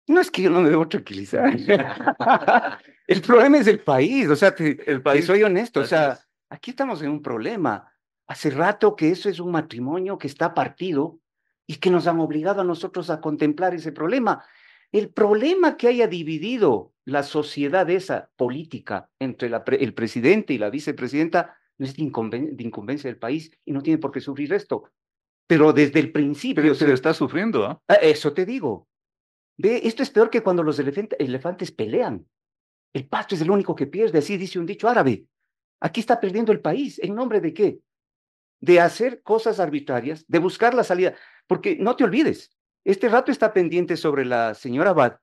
No es que yo no me debo tranquilizar. El problema es el país, o sea, el país, soy honesto, o sea, aquí estamos en un problema. Hace rato que eso es un matrimonio que está partido y que nos han obligado a nosotros a contemplar ese problema. El problema que haya dividido la sociedad esa política entre el presidente y la vicepresidenta no es de incumbencia del país y no tiene por qué sufrir esto. Pero desde el principio... Pero se lo está sufriendo, ¿ah? Eso te digo. Ve, esto es peor que cuando los elefantes pelean. El pasto es el único que pierde, así dice un dicho árabe. Aquí está perdiendo el país. ¿En nombre de qué? De hacer cosas arbitrarias, de buscar la salida. Porque no te olvides, este rato está pendiente sobre la señora Abad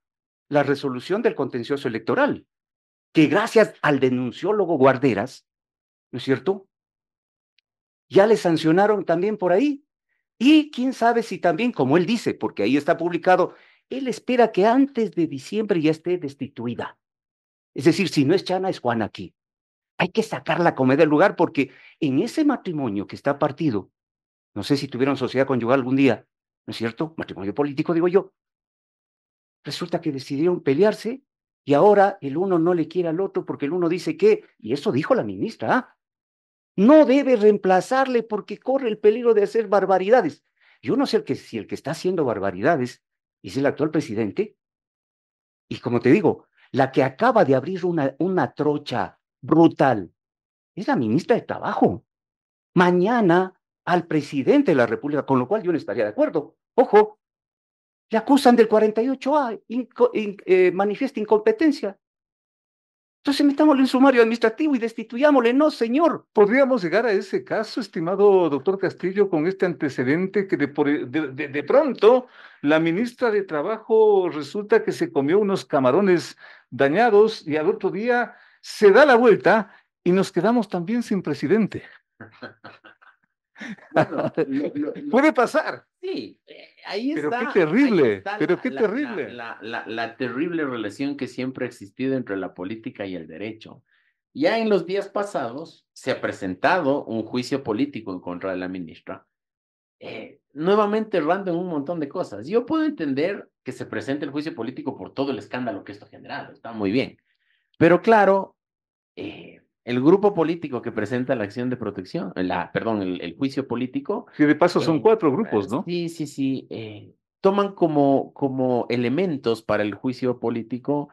la resolución del contencioso electoral, que gracias al denunciólogo Guarderas, ¿no es cierto? Ya le sancionaron también por ahí. Y quién sabe si también, como él dice, porque ahí está publicado, él espera que antes de diciembre ya esté destituida. Es decir, si no es Chana, es Juana aquí. Hay que sacarla como del lugar porque en ese matrimonio que está partido, no sé si tuvieron sociedad conyugal algún día, ¿no es cierto? Matrimonio político, digo yo. Resulta que decidieron pelearse y ahora el uno no le quiere al otro porque el uno dice que, y eso dijo la ministra, ¿ah? No debe reemplazarle porque corre el peligro de hacer barbaridades. Yo no sé si el que está haciendo barbaridades es el actual presidente. Y como te digo, la que acaba de abrir una trocha brutal es la ministra de Trabajo. Mañana al presidente de la República, con lo cual yo no estaría de acuerdo. Ojo, le acusan del 48A, manifiesta incompetencia. Entonces metámosle en sumario administrativo y destituyámosle. No, señor. ¿Podríamos llegar a ese caso, estimado doctor Castillo, con este antecedente que de pronto la ministra de Trabajo resulta que se comió unos camarones dañados y al otro día se da la vuelta y nos quedamos también sin presidente. Bueno, Puede pasar. sí, ahí Pero está. qué terrible, ahí está pero qué terrible. la terrible relación que siempre ha existido entre la política y el derecho. Ya en los días pasados se ha presentado un juicio político en contra de la ministra, nuevamente errando en un montón de cosas. Yo puedo entender que se presente el juicio político por todo el escándalo que esto ha generado, está muy bien. Pero claro, el grupo político que presenta la acción de protección, perdón, el juicio político. Que de paso son 4 grupos, ¿no? Sí. Toman como elementos para el juicio político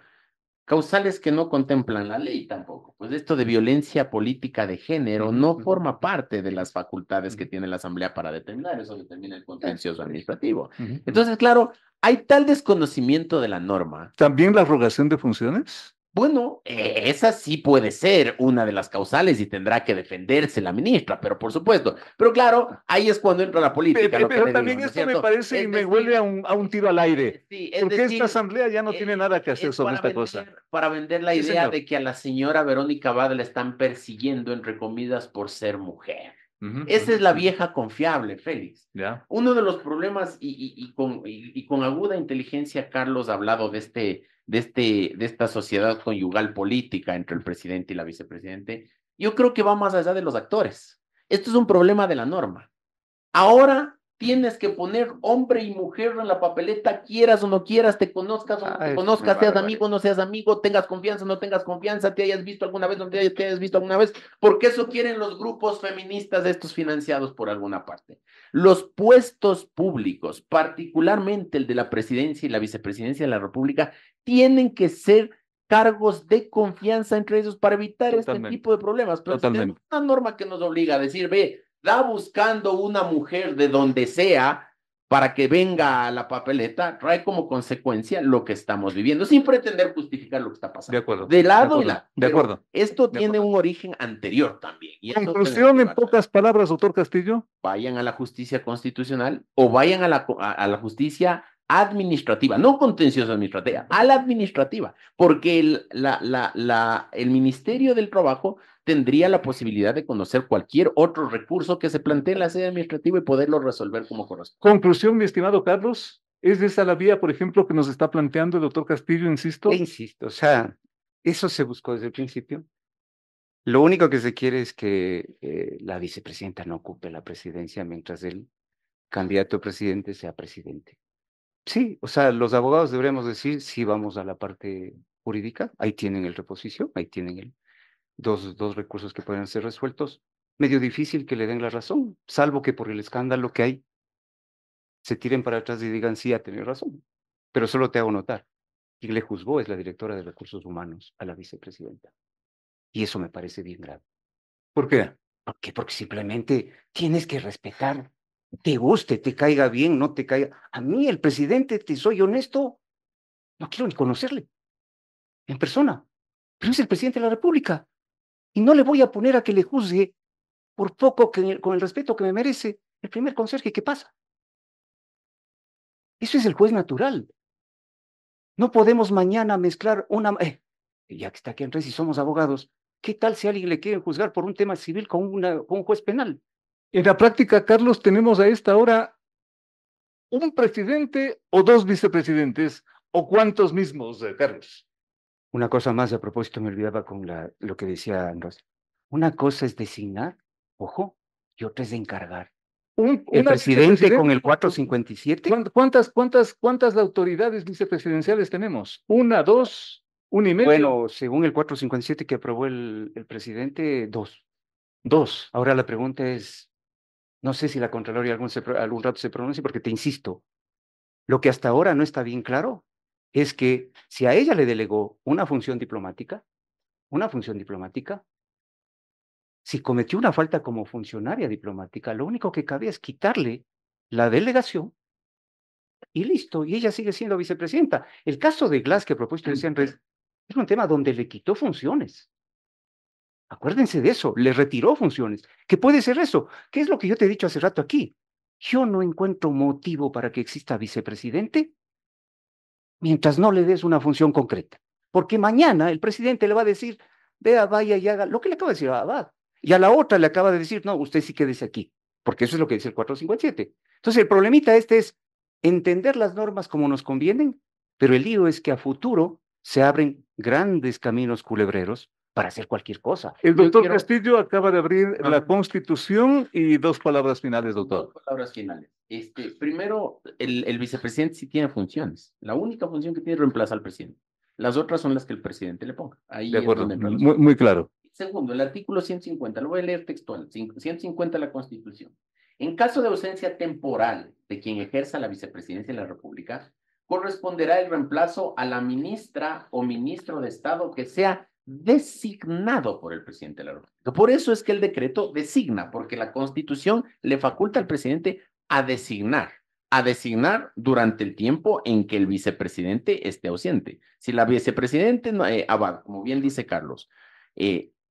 causales que no contemplan la ley tampoco. Pues esto de violencia política de género no forma parte de las facultades que tiene la Asamblea para determinar, eso determina el contencioso administrativo. Entonces, claro, hay tal desconocimiento de la norma. ¿También la rogación de funciones? Bueno, esa sí puede ser una de las causales y tendrá que defenderse la ministra, pero por supuesto. Pero claro, ahí es cuando entra la política. Pero también esto me parece y me huele a un tiro al aire. Sí, porque esta asamblea ya no tiene nada que hacer sobre esta cosa. Para vender la Sí, idea señor. de que a la señora Verónica Abad la están persiguiendo, entre comillas, por ser mujer. Esa es la vieja confiable, Félix. Ya. Uno de los problemas, y con aguda inteligencia, Carlos ha hablado de esta sociedad conyugal política entre el presidente y la vicepresidente. Yo creo que va más allá de los actores. Esto es un problema de la norma. Ahora tienes que poner hombre y mujer en la papeleta, quieras o no quieras, te conozcas o no te conozcas, seas amigo o no seas amigo, tengas confianza o no tengas confianza, te hayas visto alguna vez o no te hayas visto alguna vez, porque eso quieren los grupos feministas estos financiados por alguna parte. Los puestos públicos, particularmente el de la presidencia y la vicepresidencia de la República, tienen que ser cargos de confianza entre ellos para evitar este tipo de problemas. Pero tenemos una norma que nos obliga a decir, ve, da buscando una mujer de donde sea para que venga a la papeleta, trae como consecuencia lo que estamos viviendo, sin pretender justificar lo que está pasando. De acuerdo. De lado y lado. De acuerdo. Esto tiene un origen anterior también. Y conclusión, en pocas palabras, doctor Castillo. Vayan a la justicia constitucional o vayan a la justicia administrativa, no contenciosa administrativa, a la administrativa, porque el Ministerio del Trabajo tendría la posibilidad de conocer cualquier otro recurso que se plantee en la sede administrativa y poderlo resolver como corresponde. Conclusión, mi estimado Carlos, ¿es esa la vía, por ejemplo, que nos está planteando el doctor Castillo, insisto? Insisto, o sea, eso se buscó desde el principio. Lo único que se quiere es que la vicepresidenta no ocupe la presidencia mientras el candidato a presidente sea presidente. Sí, o sea, los abogados deberíamos decir, sí, vamos a la parte jurídica, ahí tienen el reposición, ahí tienen dos recursos que pueden ser resueltos. Medio difícil que le den la razón, salvo que por el escándalo que hay, se tiren para atrás y digan, sí, ha tenido razón. Pero solo te hago notar, quien le juzgó es la directora de Recursos Humanos a la vicepresidenta. Y eso me parece bien grave. ¿Por qué? ¿Por qué? Porque simplemente tienes que respetar, te guste, te caiga bien, no te caiga. A mí, el presidente, te soy honesto, no quiero ni conocerle en persona, pero es el presidente de la República. Y no le voy a poner a que le juzgue por poco que con el respeto que me merece el primer conserje que pasa. Eso es el juez natural. No podemos mañana mezclar ya que está aquí Andrés y somos abogados, ¿qué tal si a alguien le quieren juzgar por un tema civil con un juez penal? En la práctica, Carlos, tenemos a esta hora un presidente o 2 vicepresidentes, o cuántos mismos, Carlos. Una cosa más, a propósito, me olvidaba con lo que decía Andrés. Una cosa es designar, ojo, y otra es de encargar. El presidente con el 457. ¿Cuántas autoridades vicepresidenciales tenemos? ¿1, 2, 1,5? Bueno, según el 457 que aprobó el presidente, 2. 2. Ahora la pregunta es, no sé si la Contraloría algún rato se pronuncie, porque te insisto, lo que hasta ahora no está bien claro es que si a ella le delegó una función diplomática, si cometió una falta como funcionaria diplomática, lo único que cabía es quitarle la delegación y listo, y ella sigue siendo vicepresidenta. El caso de Glass que a propósito decía Andrés, es un tema donde le quitó funciones. Acuérdense de eso, le retiró funciones. ¿Qué puede ser eso? ¿Qué es lo que yo te he dicho hace rato aquí? Yo no encuentro motivo para que exista vicepresidente mientras no le des una función concreta. Porque mañana el presidente le va a decir, vea, vaya y haga lo que le acaba de decir a Abad. Y a la otra le acaba de decir, no, usted sí quédese aquí, porque eso es lo que dice el 457. Entonces, el problemita este es entender las normas como nos convienen, pero el lío es que a futuro se abren grandes caminos culebreros para hacer cualquier cosa. El Yo doctor quiero- Castillo acaba de abrir la Ajá. Constitución y 2 palabras finales, doctor. Dos palabras finales. Primero, el vicepresidente sí tiene funciones. La única función que tiene es reemplazar al presidente. Las otras son las que el presidente le ponga. Ahí De es acuerdo, donde entran los muy claro. Segundo, el artículo 150, lo voy a leer textual, 150 de la Constitución. En caso de ausencia temporal de quien ejerza la vicepresidencia de la República, corresponderá el reemplazo a la ministra o ministro de Estado que sea designado por el presidente de la República. Por eso es que el decreto designa, porque la Constitución le faculta al presidente a designar durante el tiempo en que el vicepresidente esté ausente. Si la vicepresidente, como bien dice Carlos,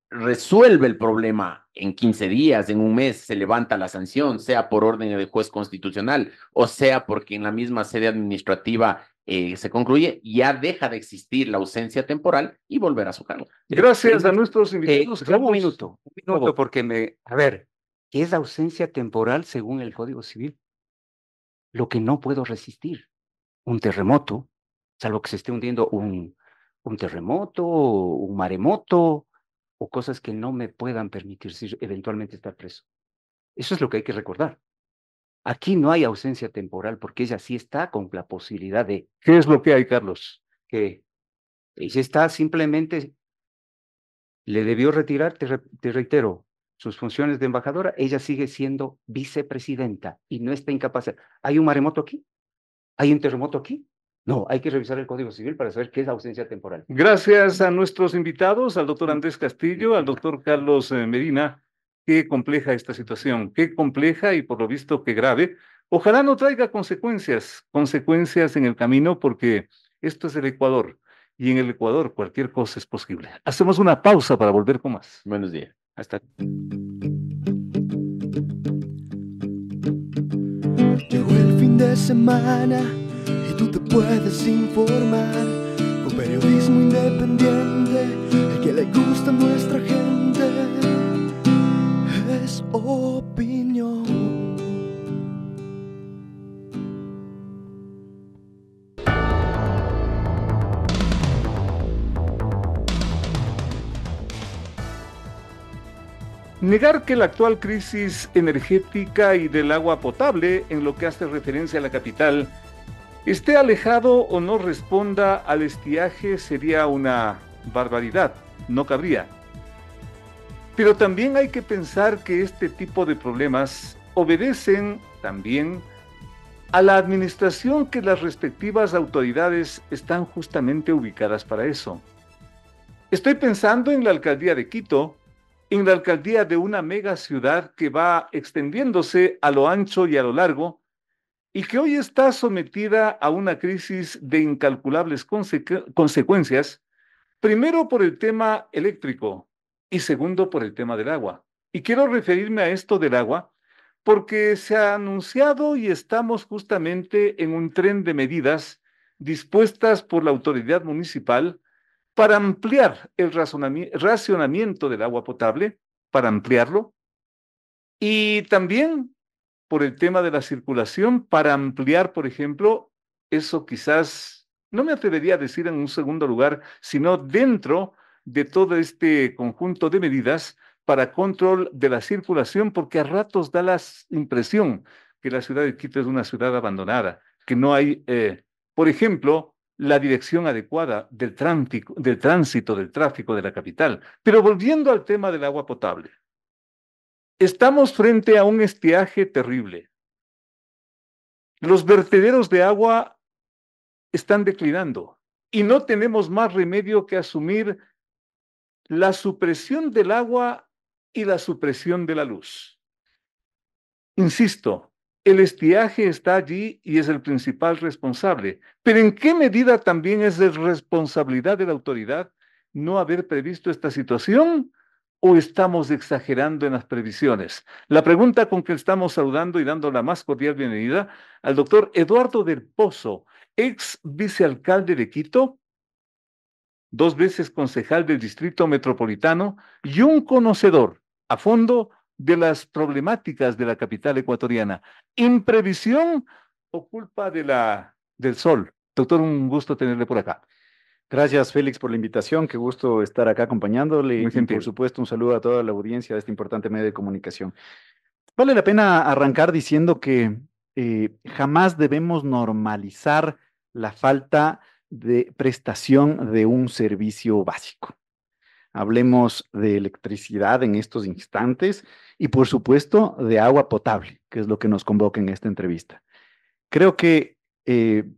resuelve el problema en 15 días, en un mes, se levanta la sanción, sea por orden del juez constitucional o sea porque en la misma sede administrativa se concluye, ya deja de existir la ausencia temporal y volverá a su cargo. Gracias a nuestros invitados. Un minuto, porque a ver, ¿qué es ausencia temporal según el Código Civil? Lo que no puedo resistir, un terremoto, salvo que se esté hundiendo un terremoto, un maremoto, o cosas que no me puedan permitir eventualmente estar preso. Eso es lo que hay que recordar. Aquí no hay ausencia temporal porque ella sí está con la posibilidad de ¿Qué es lo que hay, Carlos? que ella está simplemente, le debió retirar, te reitero, sus funciones de embajadora, ella sigue siendo vicepresidenta y no está incapacitada. ¿Hay un maremoto aquí? ¿Hay un terremoto aquí? No, hay que revisar el Código Civil para saber qué es ausencia temporal. Gracias a nuestros invitados, al doctor Andrés Castillo, al doctor Carlos Medina. Qué compleja esta situación, qué compleja y por lo visto qué grave. Ojalá no traiga consecuencias en el camino, porque esto es el Ecuador y en el Ecuador cualquier cosa es posible. Hacemos una pausa para volver con más. Buenos días. Hasta. Llegó el fin de semana y tú te puedes informar con periodismo independiente, el que le gusta a nuestra gente es opinión. Negar que la actual crisis energética y del agua potable, en lo que hace referencia a la capital, esté alejado o no responda al estiaje sería una barbaridad, no cabría. Pero también hay que pensar que este tipo de problemas obedecen también a la administración, que las respectivas autoridades están justamente ubicadas para eso. Estoy pensando en la alcaldía de Quito, en la alcaldía de una mega ciudad que va extendiéndose a lo ancho y a lo largo, y que hoy está sometida a una crisis de incalculables consecuencias, primero por el tema eléctrico y segundo por el tema del agua. Y quiero referirme a esto del agua porque se ha anunciado y estamos justamente en un tren de medidas dispuestas por la autoridad municipal para ampliar el racionamiento del agua potable, para ampliarlo, y también por el tema de la circulación, para ampliar, por ejemplo, eso quizás, no me atrevería a decir en un segundo lugar, sino dentro de todo este conjunto de medidas para control de la circulación, porque a ratos da la impresión que la ciudad de Quito es una ciudad abandonada, que no hay, por ejemplo, la dirección adecuada del tránsito del tráfico de la capital. Pero volviendo al tema del agua potable, estamos frente a un estiaje terrible. Los vertederos de agua están declinando y no tenemos más remedio que asumir la supresión del agua y la supresión de la luz. Insisto, el estiaje está allí y es el principal responsable, pero ¿en qué medida también es de responsabilidad de la autoridad no haber previsto esta situación? ¿O estamos exagerando en las previsiones? La pregunta con que estamos saludando y dando la más cordial bienvenida al doctor Eduardo del Pozo, ex vicealcalde de Quito. 2 veces concejal del Distrito Metropolitano y un conocedor a fondo de las problemáticas de la capital ecuatoriana. ¿Imprevisión o culpa del sol? Doctor, un gusto tenerle por acá. Gracias, Félix, por la invitación. Qué gusto estar acá acompañándole. Muy Y, gentil. por supuesto, un saludo a toda la audiencia de este importante medio de comunicación. Vale la pena arrancar diciendo que jamás debemos normalizar la falta de prestación de un servicio básico. Hablemos de electricidad en estos instantes y, por supuesto, de agua potable, que es lo que nos convoca en esta entrevista. Creo que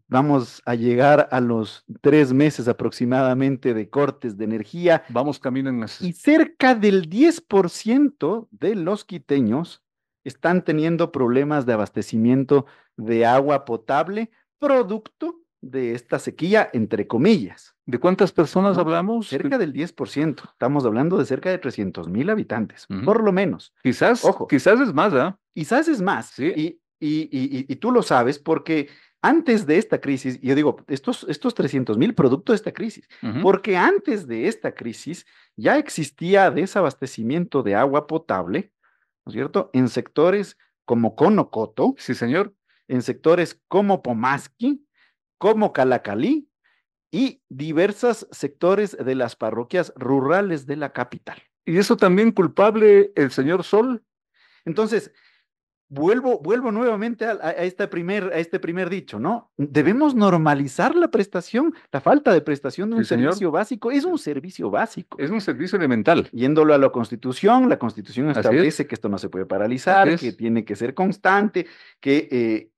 vamos a llegar a los 3 meses aproximadamente de cortes de energía Vamos camino en las... y cerca del 10% de los quiteños están teniendo problemas de abastecimiento de agua potable, producto de esta sequía, entre comillas. ¿De cuántas personas ¿No? hablamos? Cerca del 10%. Estamos hablando de cerca de 300,000 habitantes, Ujú. por lo menos. Quizás, Ojo. quizás es más, ¿ah? Quizás es más. Sí. Y tú lo sabes porque antes de esta crisis, yo digo, estos 300,000 producto de esta crisis, Ujú. porque antes de esta crisis ya existía desabastecimiento de agua potable, ¿no es cierto? En sectores como Conocoto, Sí, señor. en sectores como Pomasqui, como Calacalí y diversos sectores de las parroquias rurales de la capital. ¿Y eso también culpable el señor Sol? Entonces, vuelvo nuevamente a este primer dicho, ¿no? Debemos normalizar la prestación, la falta de prestación de un Sí, señor. servicio básico. Es un servicio básico. Es un servicio elemental. Yéndolo a la Constitución Así establece que esto no se puede paralizar, Así es. que tiene que ser constante, que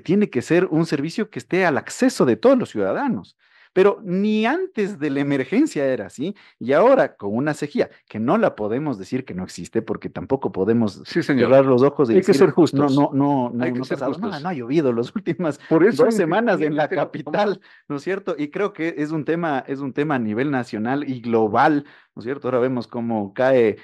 tiene que ser un servicio que esté al acceso de todos los ciudadanos. Pero ni antes de la emergencia era así, y ahora con una sequía, que no la podemos decir que no existe, porque tampoco podemos Sí, señor. cerrar los ojos y Hay que decir, ser justos. no Hay que ha ser pasado justos. nada, no ha llovido las últimas Por eso 2 semanas en la pero- capital, ¿no es cierto? Y creo que es un tema a nivel nacional y global, ¿no es cierto? Ahora vemos cómo cae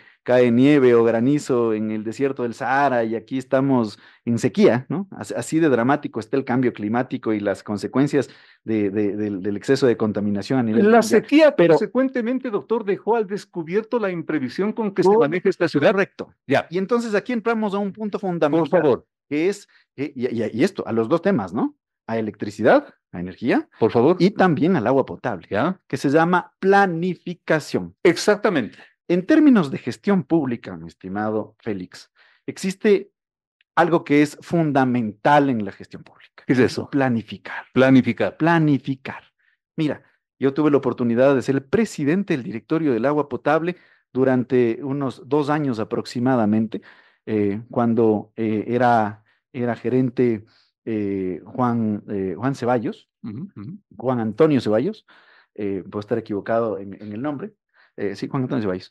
nieve o granizo en el desierto del Sahara y aquí estamos en sequía, ¿no? Así de dramático está el cambio climático y las consecuencias del exceso de contaminación a nivel La mundial. sequía, Pero- consecuentemente, doctor, dejó al descubierto la imprevisión con que se Todo maneja esta ciudad. Correcto. Ya, Y entonces aquí entramos a un punto por fundamental, favor, que es, y esto, a los 2 temas, ¿no? A electricidad, a energía, por favor. y también al agua potable, Ya, que se llama planificación. exactamente. En términos de gestión pública, mi estimado Félix, existe algo que es fundamental en la gestión pública. ¿Qué es eso? Planificar. Planificar. Planificar. Mira, yo tuve la oportunidad de ser el presidente del directorio del agua potable durante unos 2 años aproximadamente, cuando era gerente Juan Ceballos, Ujú, ujú. Juan Antonio Ceballos, puedo estar equivocado en el nombre, sí, Juan Antonio Ceballos.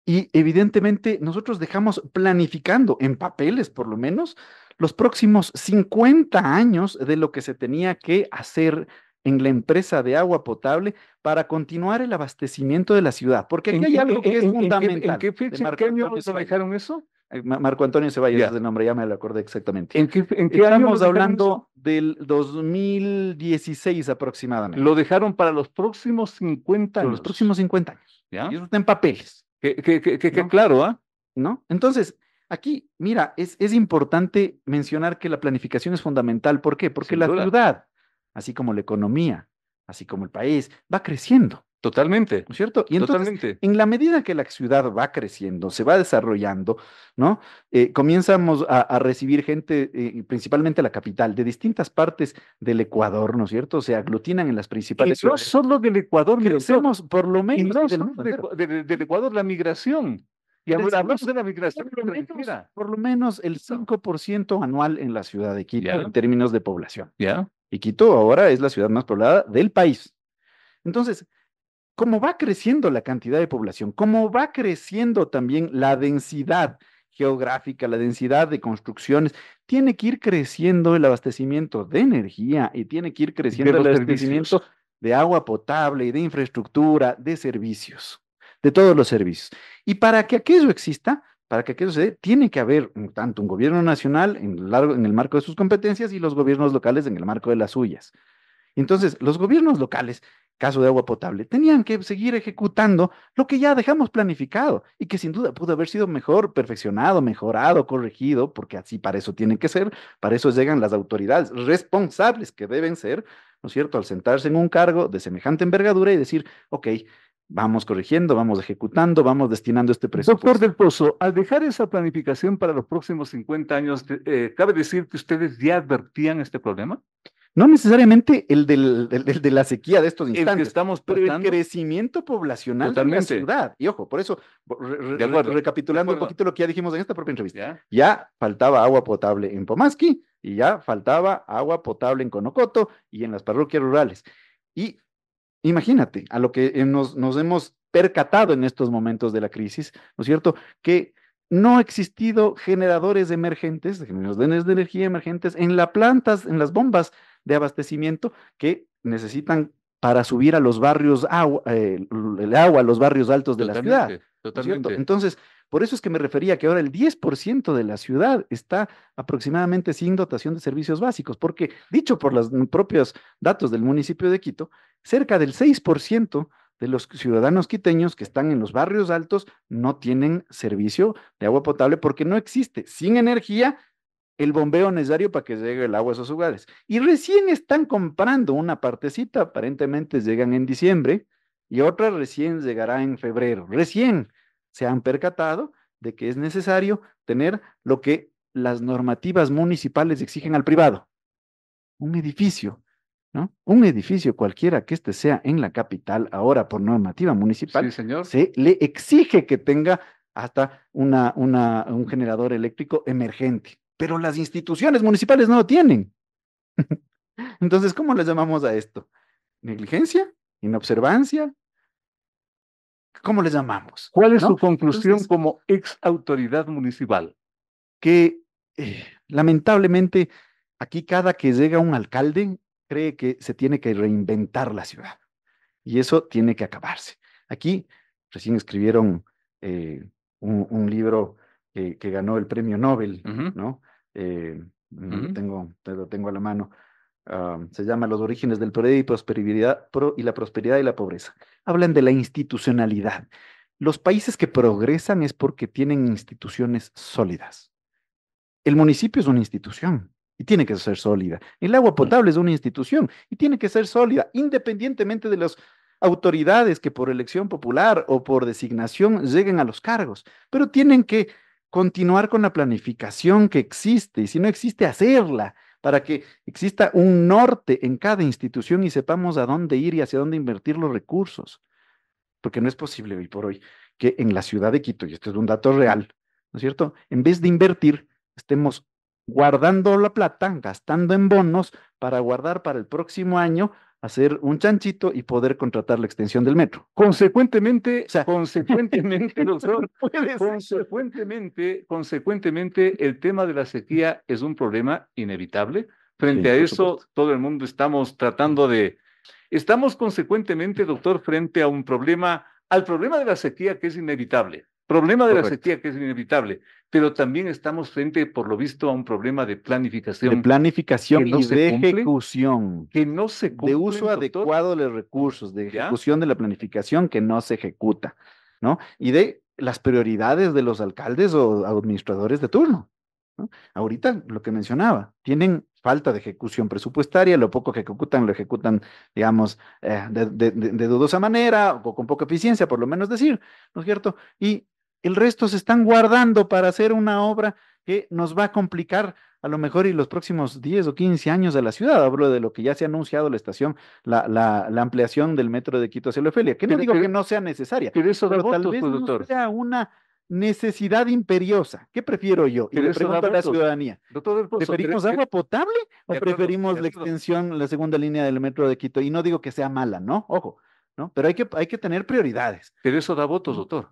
Y evidentemente nosotros dejamos planificando en papeles, por lo menos, los próximos 50 años de lo que se tenía que hacer en la empresa de agua potable para continuar el abastecimiento de la ciudad. Porque aquí hay algo que es fundamental. ¿En qué de fecha, en Marco qué año Antonio lo Ceballos. dejaron eso? Marco Antonio Ceballos Ya. es el nombre, ya me lo acordé exactamente. ¿En qué año lo Estamos dejaron hablando del 2016 aproximadamente. eso? Lo dejaron para los próximos 50 Por años. los próximos 50 años. ¿Ya? Y eso está en papeles. Que ¿No? claro, ¿ah? ¿No? Entonces, aquí, mira, es importante mencionar que la planificación es fundamental. ¿Por qué? Porque Sin la duda. ciudad, así como la economía, así como el país, va creciendo, Totalmente. ¿no es cierto? Y entonces, Totalmente. en la medida que la ciudad va creciendo, se va desarrollando, ¿no? Comenzamos a recibir gente, principalmente la capital, de distintas partes del Ecuador, ¿no es cierto? Se aglutinan en las principales Y no ciudades. solo del Ecuador, mi doctor, Crecemos por lo y menos no del solo mundo entero. del Ecuador, la migración. Y Crecemos hablamos de la migración extranjera. por lo menos el 5% anual en la ciudad de Quito Ya. en términos de población. ¿Ya? Y Quito ahora es la ciudad más poblada del país. Entonces, como va creciendo la cantidad de población, como va creciendo también la densidad geográfica, la densidad de construcciones, tiene que ir creciendo el abastecimiento de energía y tiene que ir creciendo los el abastecimiento de agua potable y de infraestructura, de servicios, de todos los servicios. Y para que aquello exista, para que aquello se dé, tiene que haber tanto un gobierno nacional en el marco de sus competencias y los gobiernos locales en el marco de las suyas. Entonces, los gobiernos locales caso de agua potable, tenían que seguir ejecutando lo que ya dejamos planificado y que sin duda pudo haber sido mejor perfeccionado, mejorado, corregido, porque así para eso tienen que ser, para eso llegan las autoridades responsables que deben ser, ¿no es cierto?, al sentarse en un cargo de semejante envergadura y decir, ok, vamos corrigiendo, vamos ejecutando, vamos destinando este presupuesto. Doctor Del Pozo, al dejar esa planificación para los próximos 50 años, ¿cabe decir que ustedes ya advertían este problema? No necesariamente el de la sequía de estos El que instantes, estamos pero el pasando. crecimiento poblacional de la Totalmente. ciudad. Y ojo, por eso, De acuerdo, recapitulando de acuerdo. un poquito lo que ya dijimos en esta propia entrevista, ¿Ya? ya faltaba agua potable en Pomasqui y ya faltaba agua potable en Conocoto y en las parroquias rurales. Y imagínate a lo que nos hemos percatado en estos momentos de la crisis, ¿no es cierto?, que no ha existido generadores emergentes, generadores de energía emergentes en las plantas, en las bombas de abastecimiento que necesitan para subir a los barrios el agua a los barrios altos de la ciudad. ¿No es cierto? Totalmente. Entonces, por eso es que me refería que ahora el 10% de la ciudad está aproximadamente sin dotación de servicios básicos, porque dicho por los propios datos del municipio de Quito, cerca del 6% de los ciudadanos quiteños que están en los barrios altos no tienen servicio de agua potable porque no existe sin energía el bombeo necesario para que llegue el agua a esos lugares. Y recién están comprando una partecita, aparentemente llegan en diciembre, y otra recién llegará en febrero. Recién se han percatado de que es necesario tener lo que las normativas municipales exigen al privado, un edificio, ¿no? Un edificio cualquiera que este sea en la capital, ahora por normativa municipal, Sí, señor. se le exige que tenga hasta un generador eléctrico emergente, pero las instituciones municipales no lo tienen. Entonces, ¿cómo le llamamos a esto? ¿Negligencia? ¿Inobservancia? ¿Cómo le llamamos? ¿Cuál es ¿No? su conclusión Entonces, como ex autoridad municipal? que lamentablemente aquí cada que llega un alcalde cree que se tiene que reinventar la ciudad y eso tiene que acabarse. Aquí recién escribieron un libro que ganó el premio Nobel, Ujú. ¿no? No Ujú. lo tengo a la mano. Se llama Los orígenes del poder y prosperidad y la prosperidad y la pobreza. Hablan de la institucionalidad. Los países que progresan es porque tienen instituciones sólidas. El municipio es una institución y tiene que ser sólida. El agua potable es una institución y tiene que ser sólida, independientemente de las autoridades que por elección popular o por designación lleguen a los cargos, pero tienen que continuar con la planificación que existe y si no existe, hacerla para que exista un norte en cada institución y sepamos a dónde ir y hacia dónde invertir los recursos. Porque no es posible hoy por hoy que en la ciudad de Quito, y esto es un dato real, ¿no es cierto? En vez de invertir, estemos guardando la plata, gastando en bonos para guardar para el próximo año, hacer un chanchito y poder contratar la extensión del metro. Consecuentemente, O sea, consecuentemente, doctor, puede ser. consecuentemente, el tema de la sequía es un problema inevitable. Frente Sí, a por eso, supuesto. todo el mundo estamos consecuentemente, doctor, frente a al problema de la sequía que es inevitable. Problema de la Correcto. sequía que es inevitable, pero también estamos frente, por lo visto, a un problema de De planificación planificación que no y se de cumple, ejecución. que no se De cumple, uso doctor. adecuado de los recursos, de ¿Ya? ejecución de la planificación que no se ejecuta, ¿no? Y de las prioridades de los alcaldes o administradores de turno, ¿no? Ahorita, lo que mencionaba, tienen falta de ejecución presupuestaria, lo poco que ejecutan, lo ejecutan, digamos, de dudosa manera o con poca eficiencia, por lo menos decir, ¿no es cierto? Y el resto se están guardando para hacer una obra que nos va a complicar a lo mejor y los próximos 10 o 15 años de la ciudad. Hablo de lo que ya se ha anunciado la estación, la ampliación del metro de Quito hacia la Ofelia, que no digo que no sea necesaria, Pero eso da pero tal votos, vez pues, no doctor. sea una necesidad imperiosa. ¿Qué prefiero yo? Y Pero le eso da pregunto a la votos. ciudadanía, Doctor Del Pozo, ¿preferimos pero- agua potable o de acuerdo, preferimos de la acuerdo. extensión, la segunda línea del metro de Quito? Y no digo que sea mala, ¿no? Ojo, ¿no? Pero hay que tener prioridades. Pero eso da votos, doctor.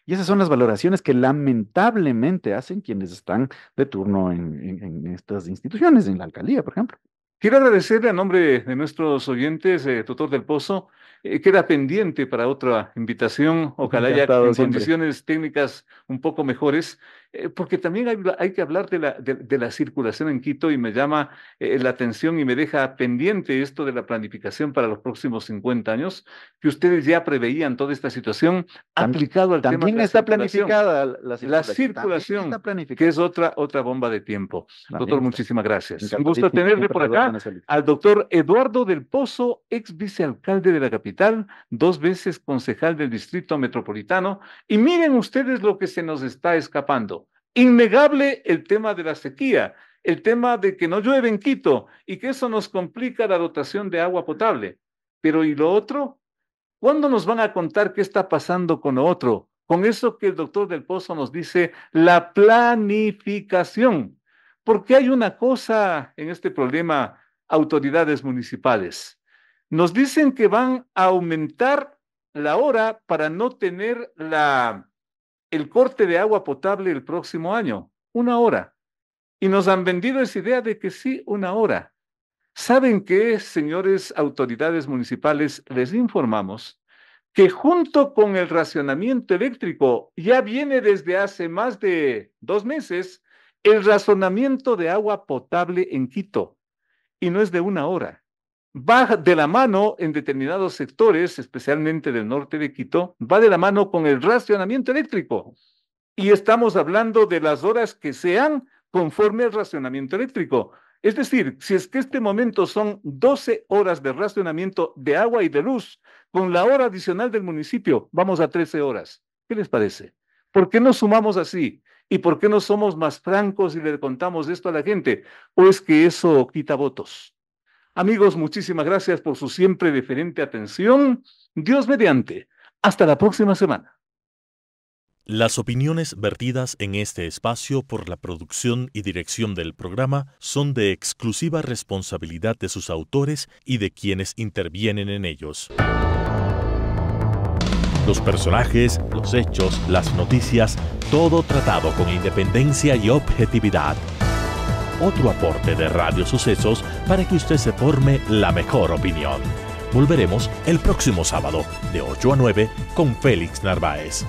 Y esas son las valoraciones que lamentablemente hacen quienes están de turno en estas instituciones, en la alcaldía, por ejemplo. Quiero agradecerle a nombre de nuestros oyentes, doctor Del Pozo, queda pendiente para otra invitación, ojalá ya en condiciones técnicas un poco mejores, porque también hay que hablar de la circulación en Quito, y me llama la atención y me deja pendiente esto de la planificación para los próximos 50 años, que ustedes ya preveían toda esta situación aplicado al tema de También está planificada la circulación, que es otra bomba de tiempo. Doctor, muchísimas gracias. Un gusto tenerle por acá al doctor Eduardo del Pozo, ex vicealcalde de la capital, 2 veces concejal del Distrito Metropolitano. Y miren ustedes lo que se nos está escapando. Innegable el tema de la sequía, el tema de que no llueve en Quito y que eso nos complica la dotación de agua potable. Pero ¿y lo otro? ¿Cuándo nos van a contar qué está pasando con lo otro? Con eso que el doctor del Pozo nos dice, la planificación. Porque hay una cosa en este problema, autoridades municipales. Nos dicen que van a aumentar la hora para no tener el corte de agua potable el próximo año. 1 hora. Y nos han vendido esa idea de que sí, 1 hora. ¿Saben qué, señores autoridades municipales? Les informamos que junto con el racionamiento eléctrico ya viene desde hace más de 2 meses el racionamiento de agua potable en Quito. Y no es de 1 hora. Va de la mano en determinados sectores, especialmente del norte de Quito, va de la mano con el racionamiento eléctrico. Y estamos hablando de las horas que sean conforme al racionamiento eléctrico. Es decir, si es que este momento son 12 horas de racionamiento de agua y de luz, con la hora adicional del municipio, vamos a 13 horas. ¿Qué les parece? ¿Por qué no sumamos así? ¿Y por qué no somos más francos y le contamos esto a la gente? ¿O es que eso quita votos? Amigos, muchísimas gracias por su siempre deferente atención. Dios mediante. Hasta la próxima semana. Las opiniones vertidas en este espacio por la producción y dirección del programa son de exclusiva responsabilidad de sus autores y de quienes intervienen en ellos. Los personajes, los hechos, las noticias, todo tratado con independencia y objetividad. Otro aporte de Radio Sucesos para que usted se forme la mejor opinión. Volveremos el próximo sábado de 8 a 9 con Félix Narváez.